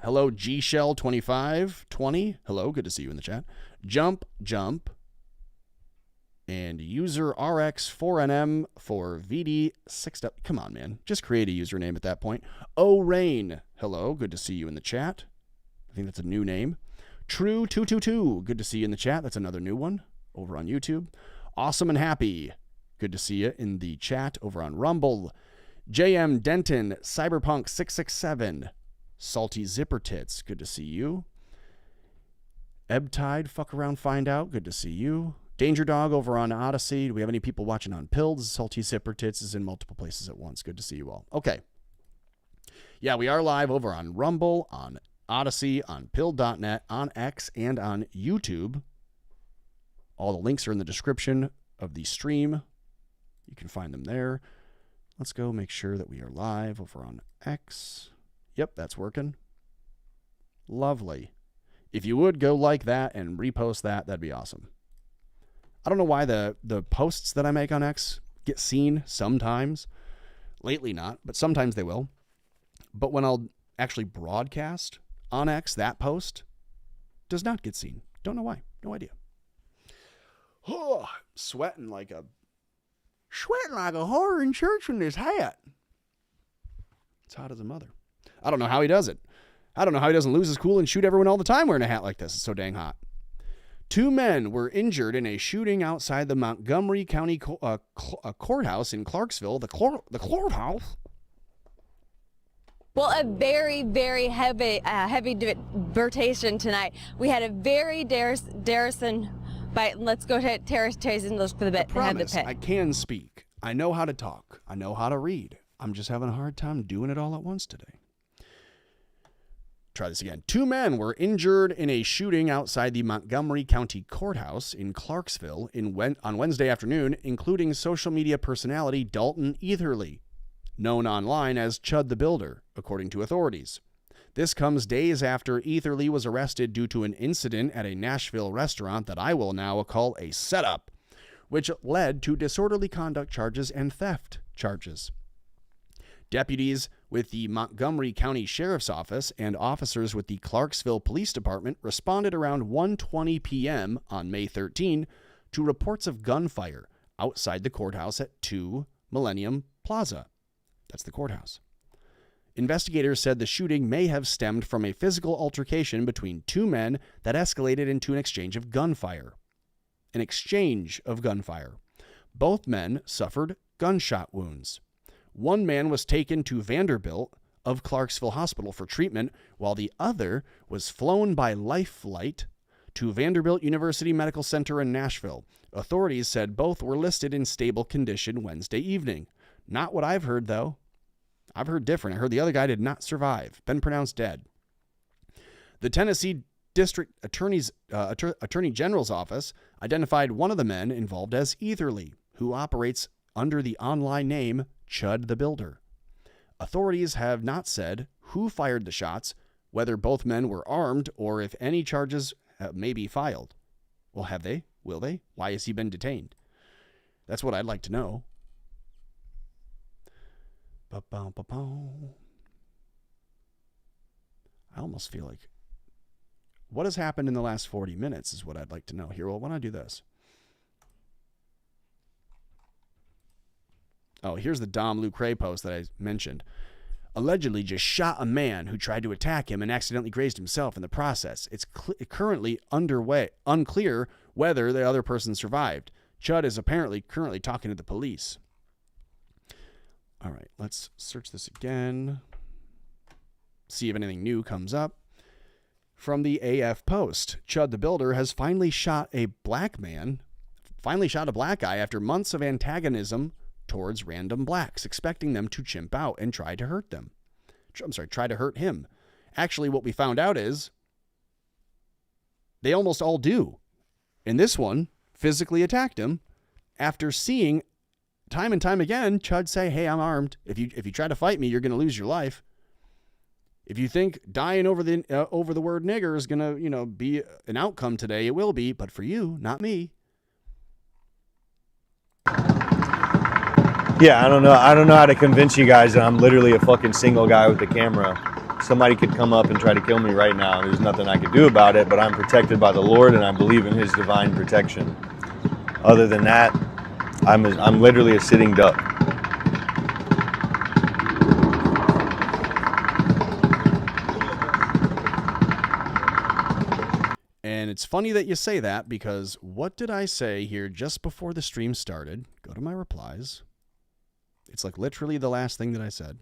Hello, Gshell2520. Hello, good to see you in the chat. Jump. And user RX4NM for VD6. Come on, man. Just create a username at that point. Rain. Hello, good to see you in the chat. I think that's a new name. True222. Good to see you in the chat. That's another new one over on YouTube. Awesome and Happy. Good to see you in the chat over on Rumble. JM Denton. Cyberpunk667. Salty Zipper Tits. Good to see you. Ebtide. Fuck around, find out. Good to see you. Danger Dog over on Odyssey. Do we have any people watching on Pills? Salty Zipper Tits is in multiple places at once. Good to see you all. Okay. Yeah, we are live over on Rumble, on Odyssey, on pill.net, on X, and on YouTube. All the links are in the description of the stream. You can find them there. Let's go make sure that we are live over on X. Yep, that's working. Lovely. If you would go like that and repost that, that'd be awesome. I don't know why the posts that I make on X get seen sometimes. Lately not, but sometimes they will. But when I'll actually broadcast on X, that post does not get seen. Don't know why. No idea. Oh, sweating like a whore in church in this hat. It's hot as a mother. I don't know how he does it. I don't know how he doesn't lose his cool and shoot everyone all the time wearing a hat like this. It's so dang hot. 2 men were injured in a shooting outside the Montgomery County courthouse in Clarksville. The courthouse? Well, a very, very heavy debatation tonight. We had a very Darrison bite. Let's go to Terrace and look for the bit. I promise, I can speak. I know how to talk. I know how to read. I'm just having a hard time doing it all at once today. Try this again. 2 men were injured in a shooting outside the Montgomery County Courthouse in Clarksville on Wednesday afternoon, including social media personality Dalton Etherly, known online as ChudTheBuilder, according to authorities. This comes days after Etherly was arrested due to an incident at a Nashville restaurant that I will now call a setup, which led to disorderly conduct charges and theft charges. Deputies with the Montgomery County Sheriff's Office and officers with the Clarksville Police Department responded around 1:20 p.m. on May 13 to reports of gunfire outside the courthouse at 2 Millennium Plaza. That's the courthouse. Investigators said the shooting may have stemmed from a physical altercation between 2 men that escalated into an exchange of gunfire. Both men suffered gunshot wounds. 1 man was taken to Vanderbilt of Clarksville Hospital for treatment, while the other was flown by Life Flight to Vanderbilt University Medical Center in Nashville. Authorities said both were listed in stable condition Wednesday evening. Not what I've heard, though. I've heard different. I heard the other guy did not survive, been pronounced dead. The Tennessee District Attorney General's office identified one of the men involved as Etherly, who operates under the online name ChudTheBuilder. Authorities have not said who fired the shots, whether both men were armed, or if any charges may be filed. Well, have they? Will they? Why has he been detained? That's what I'd like to know. I almost feel like what has happened in the last 40 minutes is what I'd like to know here. Well, why don't I do this? Oh, here's the Dom Lucre post that I mentioned. Allegedly just shot a man who tried to attack him and accidentally grazed himself in the process. It's currently unclear whether the other person survived. Chud is apparently currently talking to the police. All right, let's search this again. See if anything new comes up. From the AF Post, ChudTheBuilder has finally shot a black guy after months of antagonism towards random blacks, expecting them to chimp out and try to hurt him. Actually, what we found out is they almost all do. And this one physically attacked him after seeing time and time again Chud say, "Hey, I'm armed. If you try to fight me, you're going to lose your life." If you think dying over the word nigger is gonna, be an outcome today, it will be. But for you, not me. Yeah, I don't know how to convince you guys that I'm literally a fucking single guy with a camera. Somebody could come up and try to kill me right now. There's nothing I could do about it, but I'm protected by the Lord and I believe in his divine protection. Other than that, I'm literally a sitting duck. And it's funny that you say that, because what did I say here just before the stream started? Go to my replies. It's like literally the last thing that I said.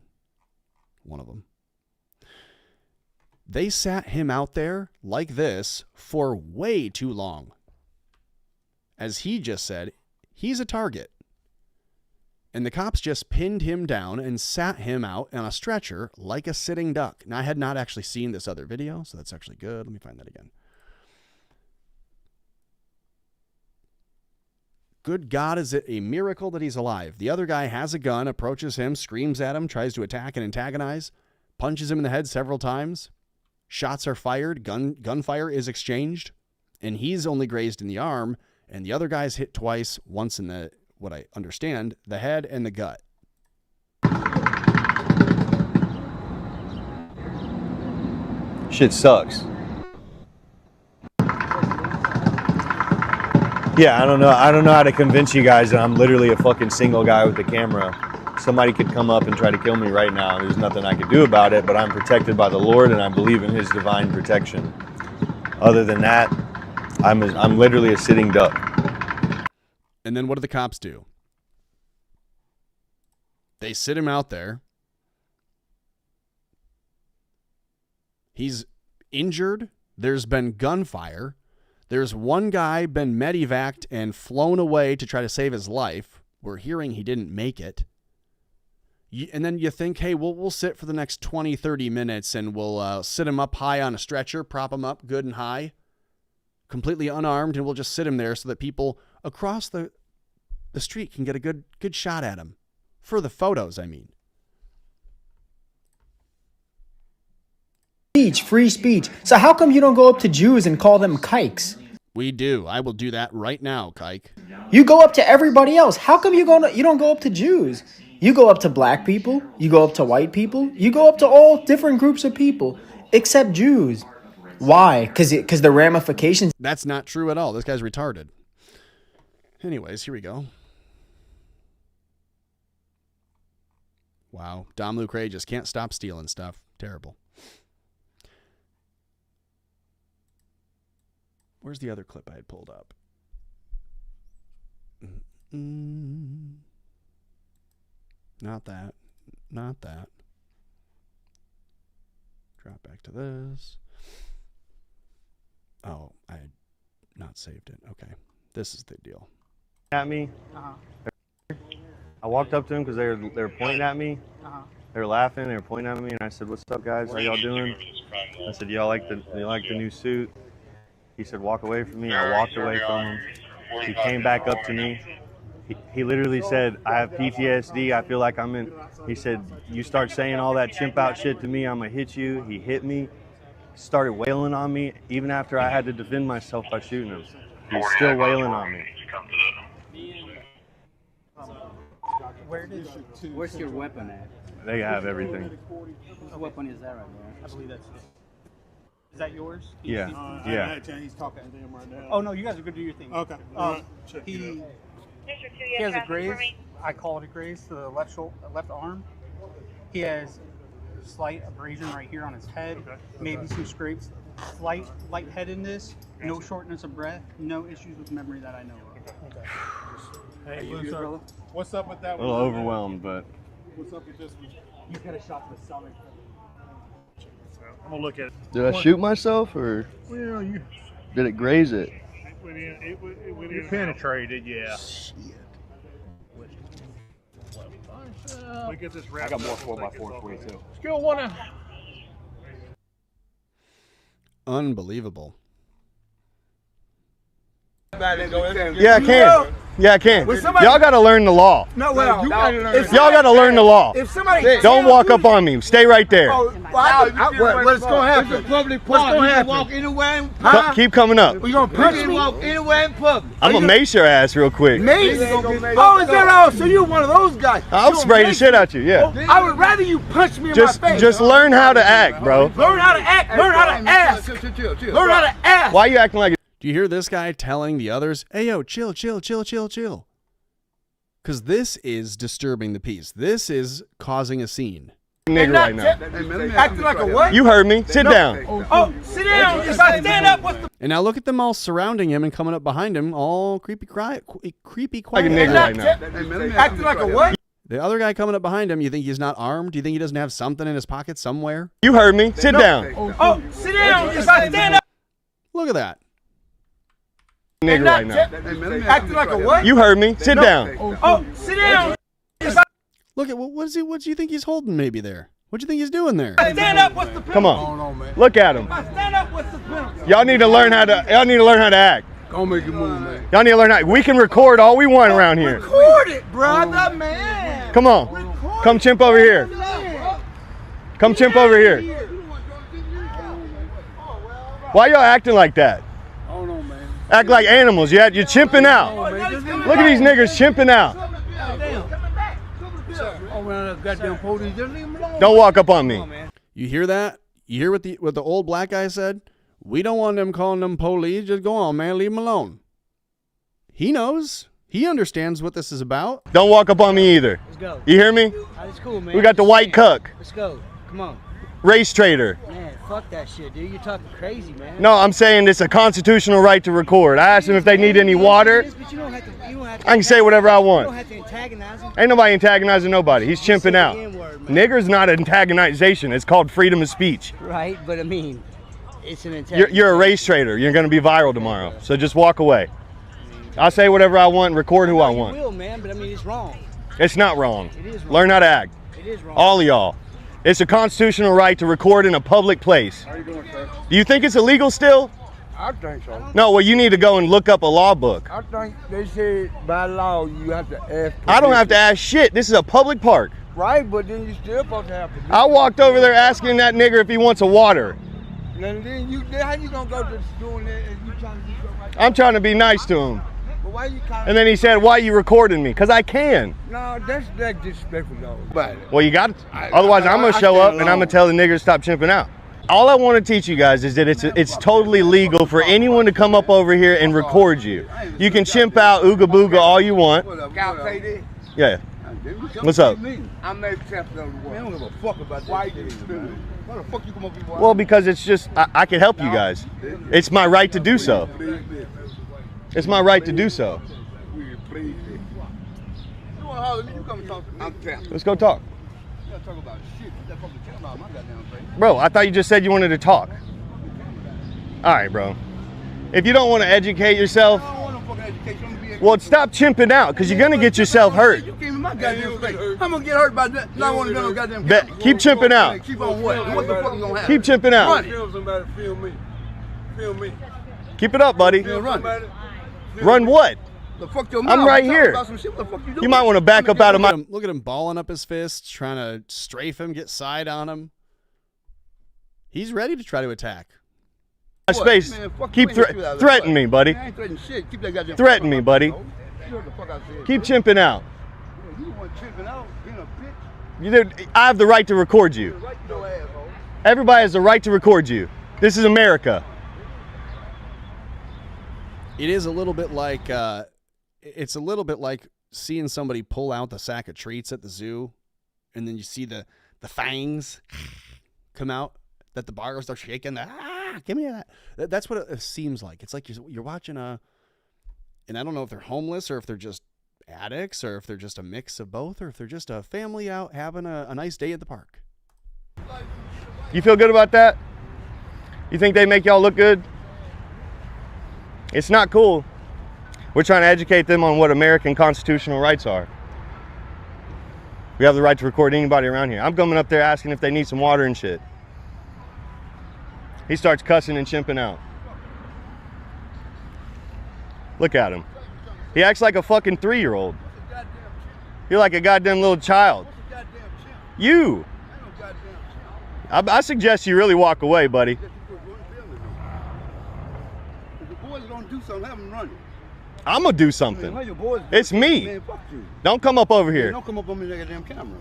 One of them. They sat him out there like this for way too long. As he just said, he's a target. And the cops just pinned him down and sat him out on a stretcher like a sitting duck. Now, I had not actually seen this other video, so that's actually good. Let me find that again. Good God, is it a miracle that he's alive? The other guy has a gun, approaches him, screams at him, tries to attack and antagonize, punches him in the head several times. Shots are fired, gunfire is exchanged, and he's only grazed in the arm, and the other guy's hit twice, once in the, what I understand, the head and the gut. Shit sucks. Yeah, I don't know how to convince you guys that I'm literally a fucking single guy with a camera. Somebody could come up and try to kill me right now. There's nothing I could do about it, but I'm protected by the Lord and I believe in his divine protection. Other than that, I'm literally a sitting duck. And then what do the cops do? They sit him out there. He's injured. There's been gunfire. There's one guy been medevaced and flown away to try to save his life. We're hearing he didn't make it. And then you think, hey, we'll sit for the next 20, 30 minutes and we'll sit him up high on a stretcher, prop him up good and high, completely unarmed, and we'll just sit him there so that people across the street can get a good shot at him. For the photos, I mean. Free speech. So how come you don't go up to Jews and call them kikes? We do. I will do that right now, Kike. You go up to everybody else. How come you don't go up to Jews? You go up to black people. You go up to white people. You go up to all different groups of people except Jews. Why? Because the ramifications. That's not true at all. This guy's retarded. Anyways, here we go. Wow. Dom Lucre just can't stop stealing stuff. Terrible. Where's the other clip I had pulled up? Not that. Not that. Drop back to this. Oh, I had not saved it. Okay. This is the deal. At me. I walked up to them because they were pointing at me. They were laughing. They were pointing at me, and I said, "What's up, guys? How y'all doing?" I said, "Y'all like the new suit?" He said, "Walk away from me." I walked away from him. He came back up to me. He literally said, "I have PTSD. I feel like I'm in." He said, "You start saying all that chimp out shit to me, I'm gonna hit you." He hit me, started wailing on me, even after I had to defend myself by shooting him. He's still wailing on me. Where's your weapon at? They have everything. What weapon is that right there? I believe that's it. Is that yours? Yeah. Yeah. He's talking to him right now. Oh, no, you guys are good to do your thing. Okay. He has a graze. I call it a graze to the left arm. He has slight abrasion right here on his head. Okay. Maybe some scrapes. Light headedness. No shortness of breath. No issues with memory that I know of. Okay. Hey, what's up with that one? A little overwhelmed, but. What's up with this one? You got a shot to the stomach. I'm gonna look at it. Did I shoot myself, or Well, you did it graze it? you penetrated, yeah. Shit. We get this wrapped. I got more 4x4 for you too. Skill one. Unbelievable. Yeah, I can. Yeah, I can. Y'all got to learn the law. No, well, Y'all got to learn the law. if somebody Don't walk up on me. Stay right there. what's going to happen? What's going to happen? Walk anywhere in Keep coming up. You gonna punch me? Walk anywhere in public. I'm gonna mace your ass real quick. Mace? Oh, is that all? So you're one of those guys? I'll spray the shit out you. Yeah. I would rather you punch me in my face. Just learn how to act, bro. Learn how to act. Learn how to ask. Learn how to ask. Why are you acting like? Do you hear this guy telling the others, hey, yo, chill, chill, chill, chill, chill? Because this is disturbing the peace. This is causing a scene. Nigga right now. Acting like a what? You heard me. Sit down. Oh, sit down. If I stand up, what's the... And now look at them all surrounding him and coming up behind him, all creepy quiet. Like a nigga right now. Acting like a what? The other guy coming up behind him, you think he's not armed? Do you think he doesn't have something in his pocket somewhere? You heard me. Sit down. Oh, sit down. If I stand up. Look at that. Nigga right now. Acting like a what? You heard me. Sit down. Oh, sit down. Look at what do you think he's holding maybe there? What do you think he's doing there? Stand up. What's the penalty? Come on. Look at him. Stand up. What's the penalty? Y'all need to learn how to act. Don't make it move, man. Y'all need to learn how. We can record all we want around here. Record it, brother, man. Come on. Come chimp over here. Come chimp over here. Why y'all acting like that? I don't know, man. Act like animals. You're chimping out. Look at these niggas chimping out. Oh, man, goddamn police, just leave him alone. Don't walk up on me. You hear that? You hear what the old black guy said? We don't want them calling them police. Just go on, man. Leave him alone. He knows. He understands what this is about. Don't walk up on me either. Let's go. You hear me? That's cool, man. We got the white cuck. Let's go. Come on. Race trader. Man, fuck that shit, dude. You're talking crazy, man. No, I'm saying it's a constitutional right to record. I asked them if they need any water. But you don't have to, I can say whatever I You don't want. have to antagonize him. Ain't nobody antagonizing nobody. He's chimping out. the N-word, man. Nigger's not antagonization. It's called freedom of speech. Right, but I mean, it's an antagonization. You're a race trader. You're going to be viral tomorrow. So just walk away. I'll say whatever I want and record who I want. You will, man, but I mean, it's wrong. It's not wrong. It is wrong. Learn how to act. It is wrong. All of y'all. It's a constitutional right to record in a public place. How you doing, sir? Do you think it's illegal still? I think so. No, well, you need to go and look up a law book. I think they said by law you have to ask. I don't have to ask shit. This is a public park. Right, but then you still supposed to have permission. I walked over there asking that nigger if he wants a water. And then how you gonna go to doing that and you trying to do something like that? I'm trying to be nice to him. But why you calling? And then he said, why you recording me? Because I can. No, that's disrespectful though. But Well, you got to. Otherwise, I'm going to show up and I'm going to tell the nigger to stop chimping out. All I want to teach you guys is that it's totally legal for anyone to come up over here and record you. You can chimp out, ooga booga all you want. Yeah. What's up? I'm not accepting the world. I don't give a fuck about that. Why you Why the fuck you come up here? Well, because it's just, I can help you guys. It's my right to do so. It's my right to do so. Let's go talk. Bro, I thought you just said you wanted to talk. All right, bro. If you don't want to educate yourself, well, stop chimping out because you're going to get yourself hurt. You came in my goddamn face. I'm going to get hurt by that. I want to go goddamn. Keep chimping out. Keep on what? What the fuck you going to have? Keep chimping out. Feel somebody, feel me. Feel me. Keep it up, buddy. Run. Run what? The fuck your I'm mouth. right here. About some shit. What the fuck you doing? You might want to back up out of my... Look at him balling up his fists, trying to strafe him, get side on him. He's ready to try to attack. space. Man, fuck Keep you, threaten me, buddy. I ain't threatening shit. Keep that goddamn Threaten me, buddy. You heard the fuck I said. Keep chimping out. You the one chimping out, being a bitch. I have the right to record you. Right to your asshole. Everybody has the right to record you. This is America. It is a little bit like, it's a little bit like seeing somebody pull out the sack of treats at the zoo, and then you see the fangs come out, that the bars are shaking. Give me that. That's what it seems like. It's like you're watching and I don't know if they're homeless or if they're just addicts or if they're just a mix of both or if they're just a family out having a nice day at the park. You feel good about that? You think they make y'all look good? It's not cool. We're trying to educate them on what American constitutional rights are. We have the right to record anybody around here. I'm coming up there asking if they need some water and shit. He starts cussing and chimping out. Look at him. He acts like a fucking 3-year-old. You're like a goddamn little child. You. I suggest you really walk away, buddy. If the boys gonna do something, have them running. I'm gonna do something. Man, your boys It's me. Man, fuck you. Don't come up over here. Man, don't come up on me like a damn camera.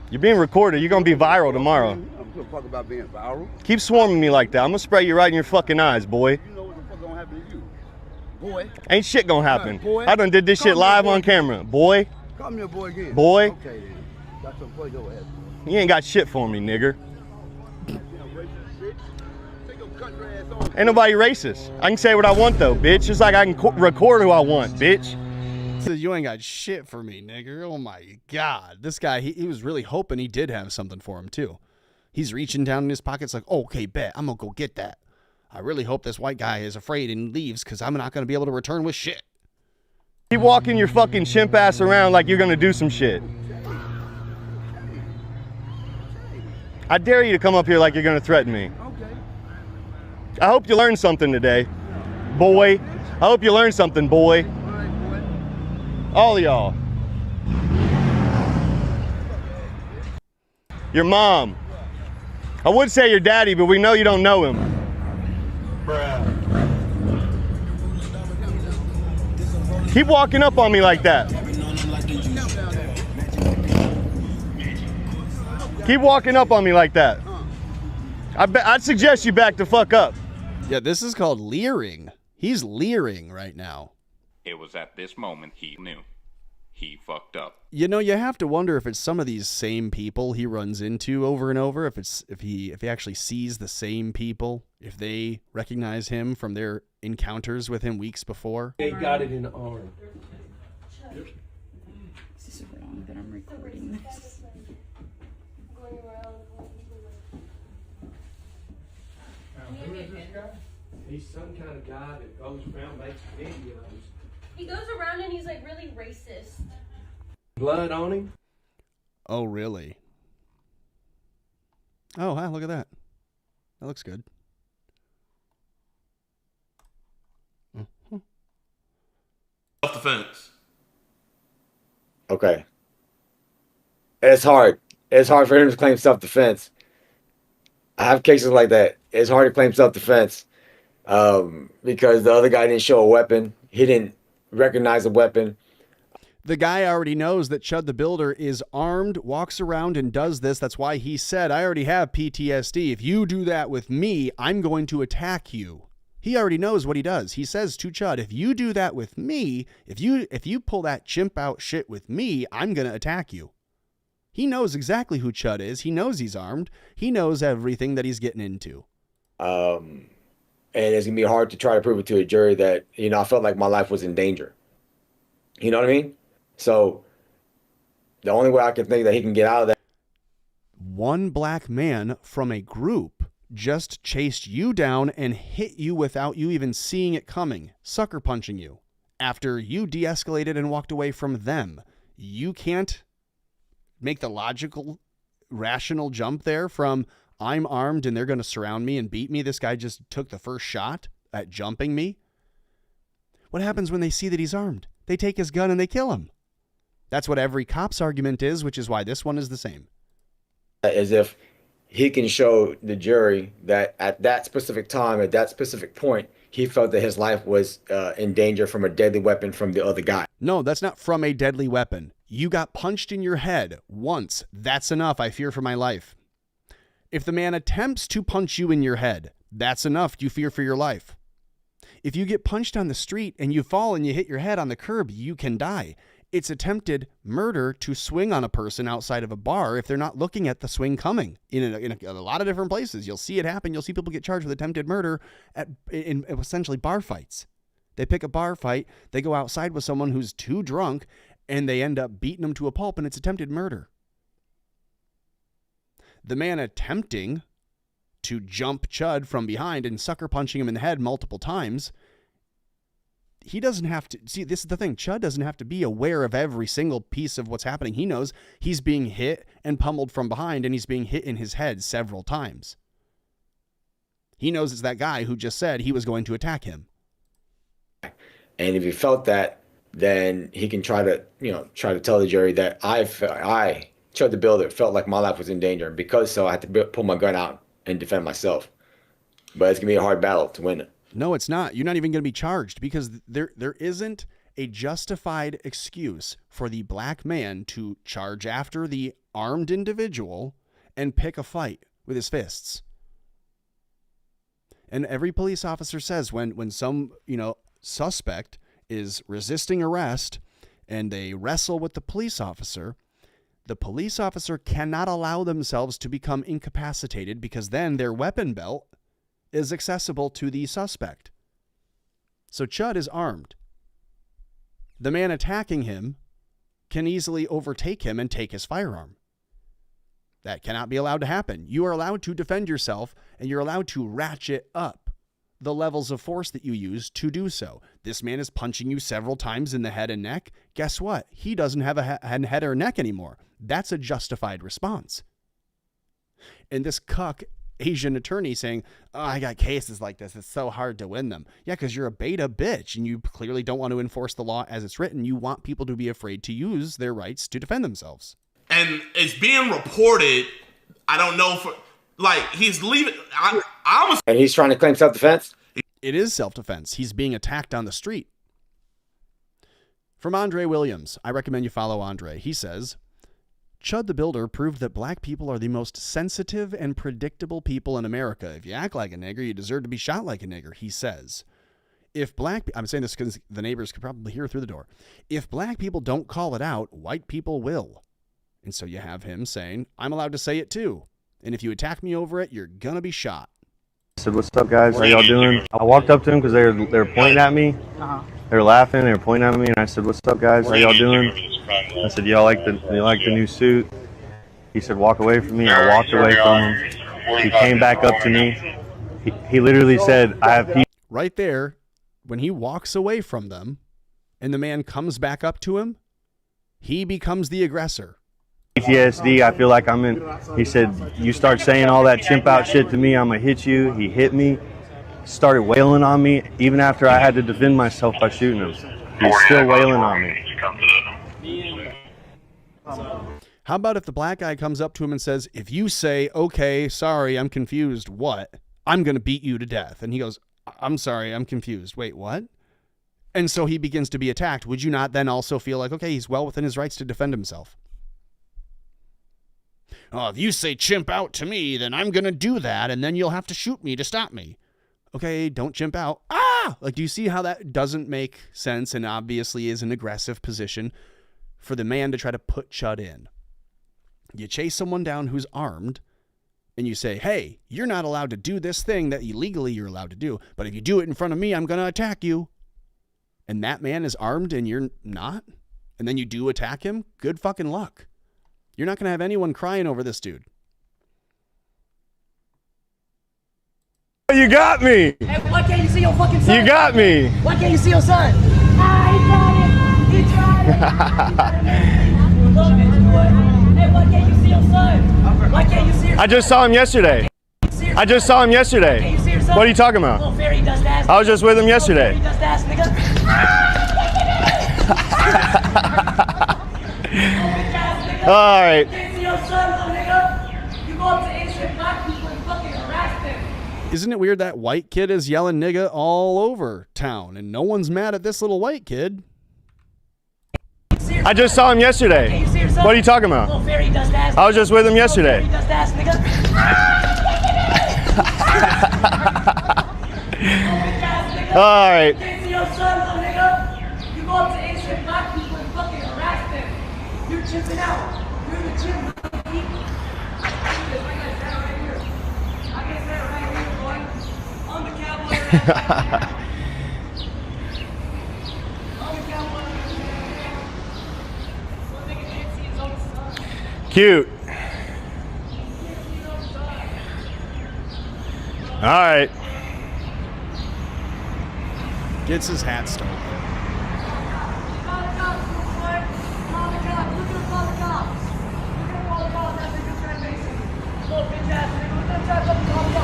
You're being recorded. You're gonna be viral tomorrow. I'm gonna fuck about being viral. Keep swarming me like that. I'm gonna spray you right in your fucking eyes, boy. You know what the fuck gonna happen to you, boy? Ain't shit gonna happen. Boy. I done did this shit live on camera, boy. Call me a boy again. Boy. Okay then. Got some for your ass. You ain't got shit for me, nigger. Ain't nobody racist. I can say what I want though, bitch. Just like I can record who I want, bitch. Says you ain't got shit for me, nigger. Oh my God. This guy, he was really hoping he did have something for him too. He's reaching down in his pockets like, okay, bet, I'm gonna go get that. I really hope this white guy is afraid and leaves because I'm not gonna be able to return with shit. Keep walking your fucking chimp ass around like you're gonna do some shit. I dare you to come up here like you're gonna threaten me. I hope you learned something today, boy. I hope you learned something, boy. All of y'all. Your mom. I would say your daddy, but we know you don't know him. Keep walking up on me like that. Keep walking up on me like that. I'd suggest you back the fuck up. Yeah, this is called leering. He's leering right now. It was at this moment he knew. He fucked up. You know, you have to wonder if it's some of these same people he runs into over and over. If he actually sees the same people, if they recognize him from their encounters with him weeks before. They got it in the arm. Is this wrong that I'm recording this? He's some kind of guy that goes around makes videos. He goes around and he's like really racist. Blood on him? Oh, really? Oh, wow, look at that. That looks good. Self-defense. Okay. It's hard. It's hard for him to claim self-defense. I have cases like that. It's hard to claim self-defense because the other guy didn't show a weapon. He didn't recognize a weapon. The guy already knows that ChudTheBuilder is armed, walks around and does this. That's why he said, I already have PTSD. If you do that with me, I'm going to attack you. He already knows what he does. He says to Chud, if you do that with me, if you pull that chimp out shit with me, I'm going to attack you. He knows exactly who Chud is. He knows he's armed. He knows everything that he's getting into. And it's going to be hard to try to prove it to a jury that, I felt like my life was in danger. You know what I mean? So the only way I can think that he can get out of that. One black man from a group just chased you down and hit you without you even seeing it coming, sucker punching you. After you de-escalated and walked away from them, you can't make the logical, rational jump there from I'm armed and they're going to surround me and beat me. This guy just took the first shot at jumping me. What happens when they see that he's armed? They take his gun and they kill him. That's what every cop's argument is, which is why this one is the same. As if he can show the jury that at that specific time, at that specific point, he felt that his life was in danger from a deadly weapon from the other guy. No, that's not from a deadly weapon. You got punched in your head once. That's enough. I fear for my life. If the man attempts to punch you in your head, that's enough. You fear for your life. If you get punched on the street and you fall and you hit your head on the curb, you can die. It's attempted murder to swing on a person outside of a bar if they're not looking at the swing coming. In a lot of different places, you'll see it happen. You'll see people get charged with attempted murder in essentially bar fights. They pick a bar fight, they go outside with someone who's too drunk, and they end up beating them to a pulp, and it's attempted murder. The man attempting to jump Chud from behind and sucker punching him in the head multiple times, he doesn't have to see. This is the thing. Chud doesn't have to be aware of every single piece of what's happening. He knows he's being hit and pummeled from behind, and he's being hit in his head several times. He knows it's that guy who just said he was going to attack him. And if he felt that, then he can try to tell the jury that I, Chud the Builder, felt like my life was in danger. And because so, I had to pull my gun out and defend myself. But it's going to be a hard battle to win it. No, it's not. You're not even going to be charged because there isn't a justified excuse for the black man to charge after the armed individual and pick a fight with his fists. And every police officer says when some, suspect is resisting arrest and they wrestle with the police officer cannot allow themselves to become incapacitated because then their weapon belt is accessible to the suspect. So Chud is armed. The man attacking him can easily overtake him and take his firearm. That cannot be allowed to happen. You are allowed to defend yourself, and you're allowed to ratchet up the levels of force that you use to do so. This man is punching you several times in the head and neck. Guess what? He doesn't have a head or neck anymore. That's a justified response. And this cuck Asian attorney saying, oh, I got cases like this. It's so hard to win them. Yeah, because you're a beta bitch and you clearly don't want to enforce the law as it's written. You want people to be afraid to use their rights to defend themselves. And it's being reported, I don't know, he's leaving. I almost. And he's trying to claim self-defense? It is self-defense. He's being attacked on the street. From Andre Williams, I recommend you follow Andre. He says, Chud the Builder proved that black people are the most sensitive and predictable people in America. If you act like a nigger, you deserve to be shot like a nigger, he says. I'm saying this because the neighbors could probably hear through the door. If black people don't call it out, white people will. And so you have him saying, I'm allowed to say it too. And if you attack me over it, you're going to be shot. I said, what's up, guys? How y'all doing? I walked up to them because they were pointing at me. They were laughing. They were pointing at me, and I said, what's up, guys? How y'all doing? I said, y'all like the new suit? He said, walk away from me. I walked away from him. He came back up to me. He literally said, I have people. Right there, when he walks away from them and the man comes back up to him, he becomes the aggressor. PTSD, I feel like I'm in. He said, you start saying all that chimp out shit to me, I'm going to hit you. He hit me, started wailing on me, even after I had to defend myself by shooting him. He's still wailing on me. How about if the black guy comes up to him and says, if you say, okay, sorry, I'm confused, what? I'm going to beat you to death. And he goes, I'm sorry, I'm confused. Wait, what? And so he begins to be attacked. Would you not then also feel like, okay, he's well within his rights to defend himself? Oh, if you say chimp out to me, then I'm going to do that, and then you'll have to shoot me to stop me. Okay, don't chimp out. Ah! Do you see how that doesn't make sense and obviously is an aggressive position for the man to try to put Chud in? You chase someone down who's armed, and you say, hey, you're not allowed to do this thing that illegally you're allowed to do, but if you do it in front of me, I'm going to attack you. And that man is armed and you're not? And then you do attack him? Good fucking luck. You're not going to have anyone crying over this dude. You got me. Hey, why can't you see your fucking son? You got me. Why can't you see your son? Ah, he tried it. He tried it. Hey, why can't you see your son? Why can't you see your son? I just saw him yesterday. I just saw him yesterday. Can't you see your son? What are you talking about? Little fairy dust ass. I was just with him yesterday. Fairy dust ass nigga. All right. Can't see your son, little nigga. You go up to innocent black people and fucking harass them. Isn't it weird that white kid is yelling nigga all over town and no one's mad at this little white kid? I just saw him yesterday. What are you talking about? I was just with him yesterday. All right. You go up to innocent black people and fucking harass them. You're chipping out. You're the chimp. Cute. All right. Gets his hat stolen.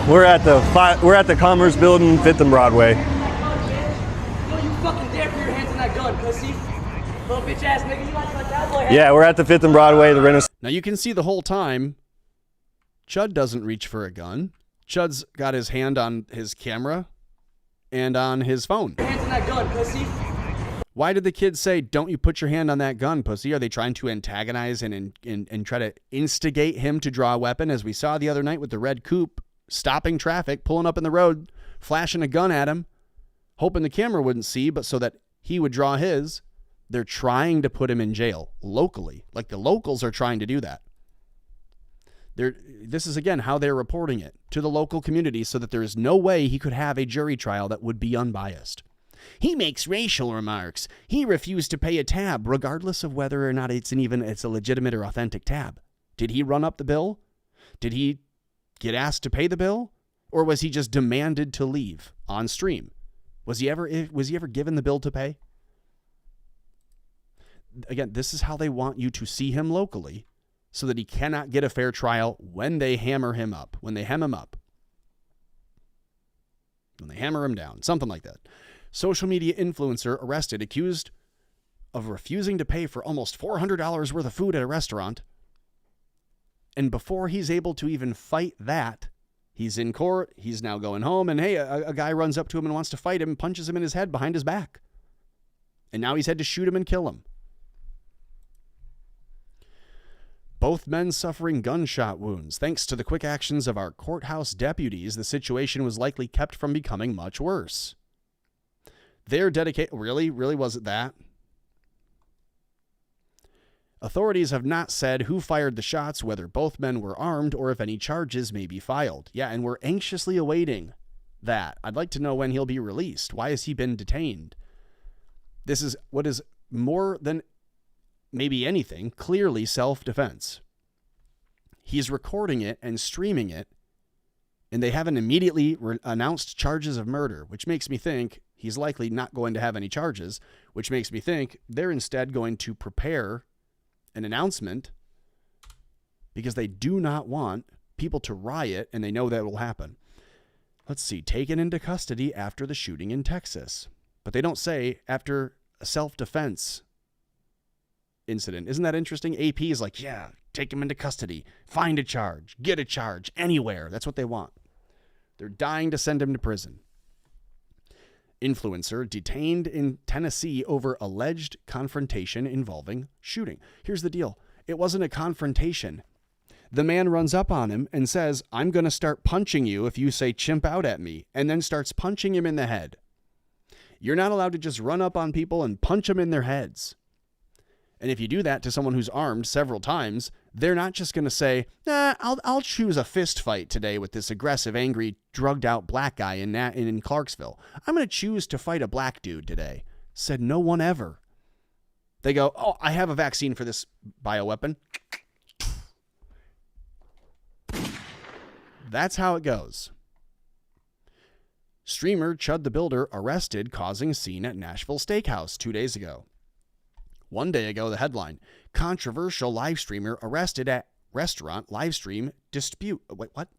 We're at the Commerce Building, 5th and Broadway. You fucking dare for your gun, pussy. Little bitch ass nigga, you like my cowboy hat? Yeah, we're at the 5th and Broadway, the Renaissance. Now you can see the whole time, Chud doesn't reach for a gun. Chud's got his hand on his camera and on his phone. Hands on that gun, pussy. Why did the kids say, don't you put your hand on that gun, pussy? Are they trying to antagonize and try to instigate him to draw a weapon, as we saw the other night with the red coupe, stopping traffic, pulling up in the road, flashing a gun at him, hoping the camera wouldn't see, but so that he would draw his? They're trying to put him in jail locally. Like the locals are trying to do that. This is, again, how they're reporting it to the local community so that there is no way he could have a jury trial that would be unbiased. He makes racial remarks. He refused to pay a tab, regardless of whether or not it's a legitimate or authentic tab. Did he run up the bill? Did he get asked to pay the bill? Or was he just demanded to leave on stream? Was he ever given the bill to pay? Again, this is how they want you to see him locally so that he cannot get a fair trial when they hammer him up, when they hem him up, when they hammer him down, something like that. Social media influencer arrested, accused of refusing to pay for almost $400 worth of food at a restaurant. And before he's able to even fight that, he's in court, he's now going home, and hey, a guy runs up to him and wants to fight him, punches him in his head behind his back. And now he's had to shoot him and kill him. Both men suffering gunshot wounds. Thanks to the quick actions of our courthouse deputies, the situation was likely kept from becoming much worse. Their dedication... Really? Really, was it that? Authorities have not said who fired the shots, whether both men were armed, or if any charges may be filed. Yeah, and we're anxiously awaiting that. I'd like to know when he'll be released. Why has he been detained? This is what is more than maybe anything, clearly self-defense. He's recording it and streaming it, and they haven't immediately announced charges of murder, which makes me think he's likely not going to have any charges, which makes me think they're instead going to prepare an announcement because they do not want people to riot, and they know that will happen. Let's see, taken into custody after the shooting in Texas. But they don't say after a self-defense incident. Isn't that interesting? AP is like, yeah, take him into custody, find a charge, get a charge, anywhere. That's what they want. They're dying to send him to prison. Influencer detained in Tennessee over alleged confrontation involving shooting. Here's the deal. It wasn't a confrontation. The man runs up on him and says, I'm going to start punching you if you say chimp out at me, and then starts punching him in the head. You're not allowed to just run up on people and punch them in their heads. And if you do that to someone who's armed several times, they're not just going to say, I'll choose a fist fight today with this aggressive, angry, drugged out black guy in Clarksville. I'm going to choose to fight a black dude today. Said no one ever. They go, oh, I have a vaccine for this bioweapon. That's how it goes. Streamer ChudTheBuilder arrested causing scene at Nashville Steakhouse 2 days ago. 1 day ago, the headline, controversial live streamer arrested at restaurant live stream dispute. Wait, what?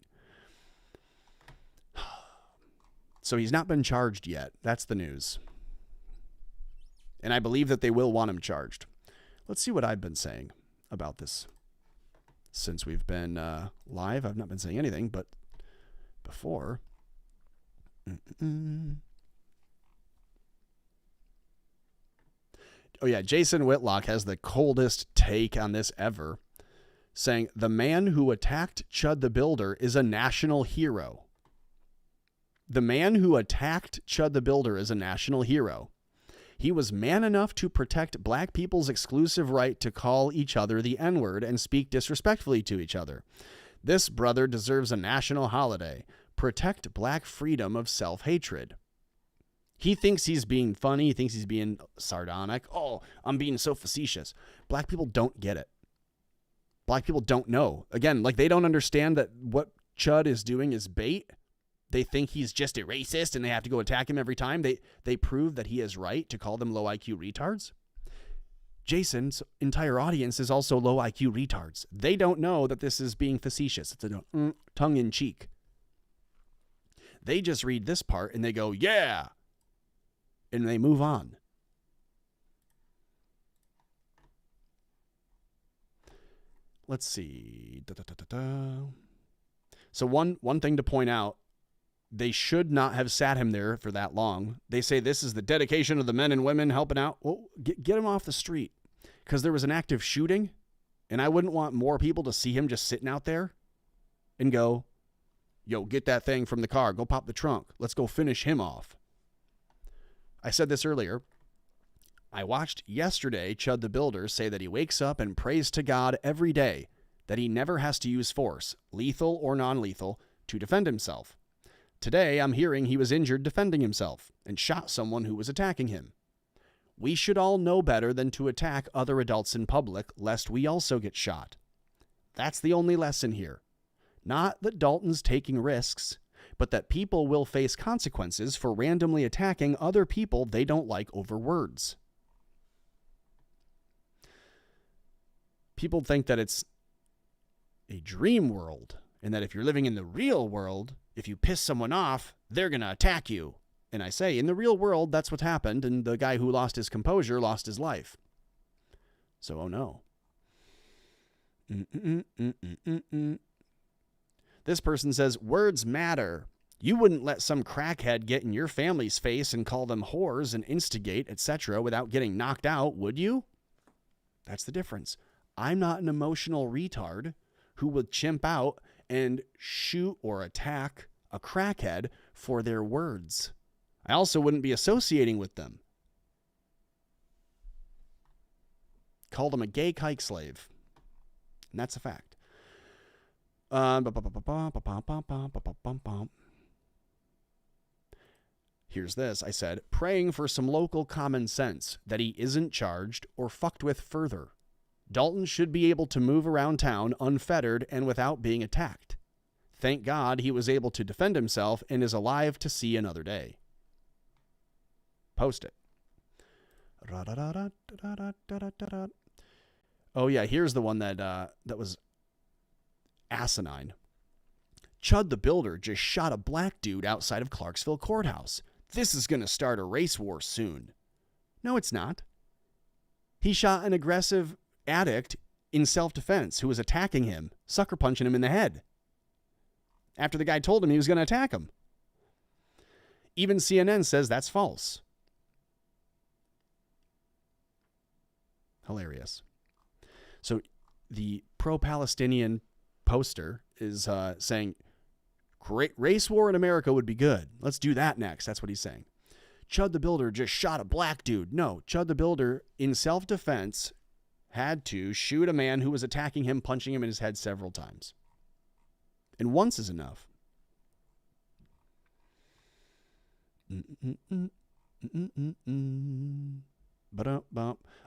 So he's not been charged yet. That's the news. And I believe that they will want him charged. Let's see what I've been saying about this. Since we've been live, I've not been saying anything, but before... Oh, yeah, Jason Whitlock has the coldest take on this ever, saying, the man who attacked ChudTheBuilder is a national hero. The man who attacked ChudTheBuilder is a national hero. He was man enough to protect black people's exclusive right to call each other the N-word and speak disrespectfully to each other. This brother deserves a national holiday. Protect black freedom of self-hatred. He thinks he's being funny. He thinks he's being sardonic. Oh, I'm being so facetious. Black people don't get it. Black people don't know. Again, like they don't understand that what Chud is doing is bait. They think he's just a racist and they have to go attack him every time. They prove that he is right to call them low IQ retards. Jason's entire audience is also low IQ retards. They don't know that this is being facetious. It's a tongue in cheek. They just read this part and they go, yeah. And they move on. let's see. So one thing to point out, they should not have sat him there for that long. They say this is the dedication of the men and women helping out. Well, get him off the street, because there was an active shooting, and I wouldn't want more people to see him just sitting out there and go, yo, get that thing from the car. Go pop the trunk. Let's go finish him off. I said this earlier. I watched yesterday Chud the Builder say that he wakes up and prays to God every day that he never has to use force, lethal or non-lethal, to defend himself. Today, I'm hearing he was injured defending himself and shot someone who was attacking him. We should all know better than to attack other adults in public, lest we also get shot. That's the only lesson here. Not that Dalton's taking risks, but that people will face consequences for randomly attacking other people they don't like over words. People think that it's a dream world, and that if you're living in the real world, if you piss someone off, they're going to attack you. And I say, in the real world, that's what happened, and the guy who lost his composure lost his life. So, oh no. This person says, words matter. You wouldn't let some crackhead get in your family's face and call them whores and instigate, etc. without getting knocked out, would you? That's the difference. I'm not an emotional retard who would chimp out and shoot or attack a crackhead for their words. I also wouldn't be associating with them. Call them a gay kike slave. And that's a fact. Here's this. I said, praying for some local common sense that he isn't charged or fucked with further. Dalton should be able to move around town unfettered and without being attacked. Thank God he was able to defend himself and is alive to see another day. Post it. Oh yeah, here's the one that was asinine. Chud the Builder just shot a black dude outside of Clarksville Courthouse. This is going to start a race war soon. No, it's not. He shot an aggressive addict in self-defense who was attacking him, sucker punching him in the head, after the guy told him he was going to attack him. Even CNN says that's false. Hilarious. So the pro-Palestinian poster is saying, great race war in America would be good. Let's do that next. That's what he's saying. Chud the Builder just shot a black dude. No, Chud the Builder, in self-defense, had to shoot a man who was attacking him, punching him in his head several times. And once is enough.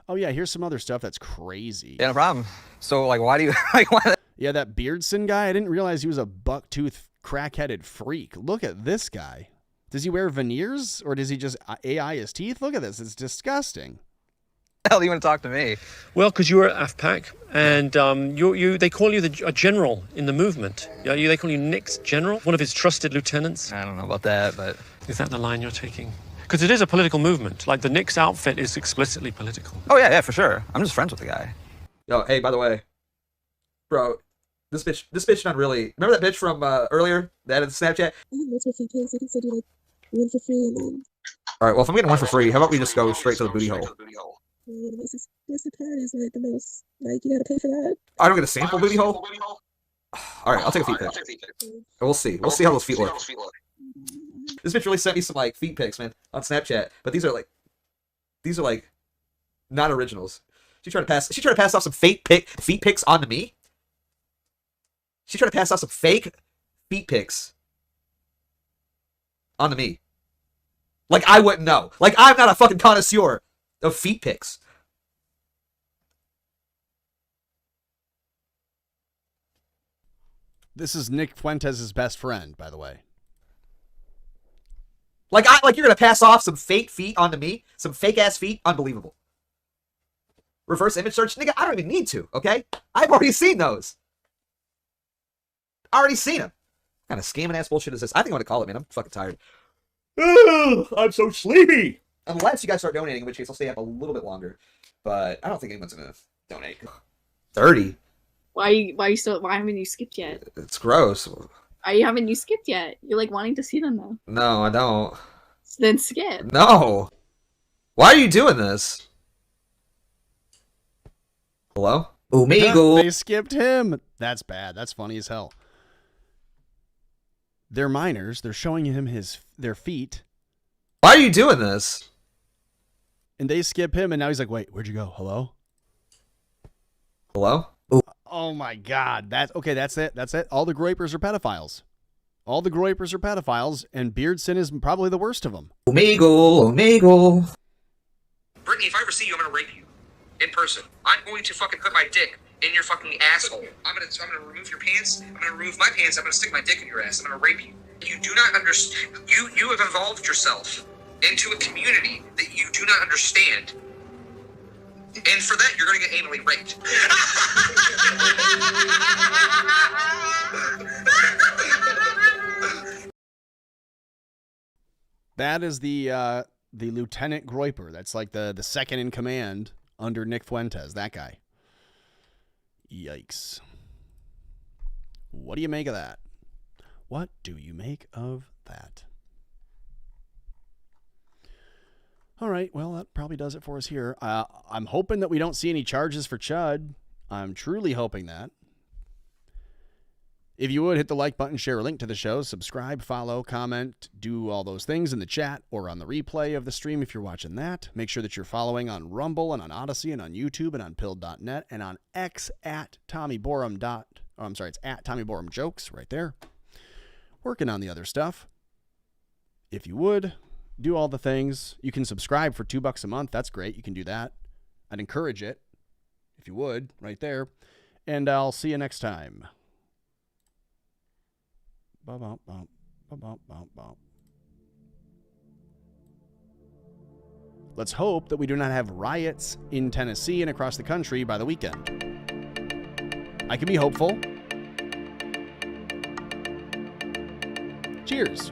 Oh yeah, here's some other stuff that's crazy. Yeah, no problem. So like, why do you like? Why? Yeah, that Beardson guy. I didn't realize he was a buck-toothed, crack-headed freak. Look at this guy. Does he wear veneers or does he just AI his teeth? Look at this. It's disgusting. The hell do you want to talk to me? Well, because you were at AFPAC, and they call you a general in the movement. They call you Nick's general, one of his trusted lieutenants. I don't know about that, but is that the line you're taking? Because it is a political movement. Like the Nick's outfit is explicitly political. Oh yeah, for sure. I'm just friends with the guy. Yo, hey, by the way, bro, this bitch not really. Remember that bitch from earlier that in Snapchat? One for free and then. All right, well, if I'm getting one for free, how about we just go straight to the booty hole? What's the part is like the most, like you gotta pay for that. I don't get a sample booty hole? All right, I'll take a feet pic. And we'll see. We'll see how those feet look. This bitch really sent me some like feet pics, man, on Snapchat. But these are like not originals. She tried to pass off some fake feet pics onto me. She tried to pass off some fake feet pics onto me. Like I wouldn't know. Like I'm not a fucking connoisseur of feet pics. This is Nick Fuentes' best friend, by the way. Like you're gonna pass off some fake feet onto me? Some fake ass feet? Unbelievable. Reverse image search? Nigga, I don't even need to, okay? I've already seen those. Already seen them. What kind of scamming ass bullshit is this? I think I'm gonna call it, man. I'm fucking tired. Ugh, I'm so sleepy. Unless you guys start donating, in which case I'll stay up a little bit longer. But I don't think anyone's gonna donate. 30? Why haven't you skipped yet? It's gross. Haven't you skipped yet? You're like wanting to see them though. No, I don't. Then skip. No. Why are you doing this? Hello? Omegle. They skipped him. That's bad. That's funny as hell. They're minors. They're showing him their feet. Why are you doing this? And they skip him, and now he's like, wait, where'd you go? Hello? Hello? Oh my God. That's it. That's it. All the Groypers are pedophiles. All the Groypers are pedophiles, and Beardson is probably the worst of them. Omegle. Brittany, if I ever see you, I'm gonna rape you. In person. I'm going to fucking put my dick in your fucking asshole. I'm gonna remove your pants. I'm gonna remove my pants. I'm gonna stick my dick in your ass. I'm gonna rape you. You do not understand. You have involved yourself into a community that you do not understand. And for that, you're gonna get anally raped. That is the Lieutenant Groyper. That's like the second in command under Nick Fuentes. That guy. Yikes. What do you make of that? What do you make of that? All right, well, that probably does it for us here. I'm hoping that we don't see any charges for Chud. I'm truly hoping that. If you would, hit the like button, share a link to the show, subscribe, follow, comment, do all those things in the chat or on the replay of the stream if you're watching that. Make sure that you're following on Rumble and on Odyssey and on YouTube and on Pilled.net and on X at Tommy Borum. It's at Tommy Borum Jokes right there. Working on the other stuff. If you would, do all the things. You can subscribe for $2 a month. That's great. You can do that. I'd encourage it if you would right there. And I'll see you next time. Let's hope that we do not have riots in Tennessee and across the country by the weekend. I can be hopeful. Cheers.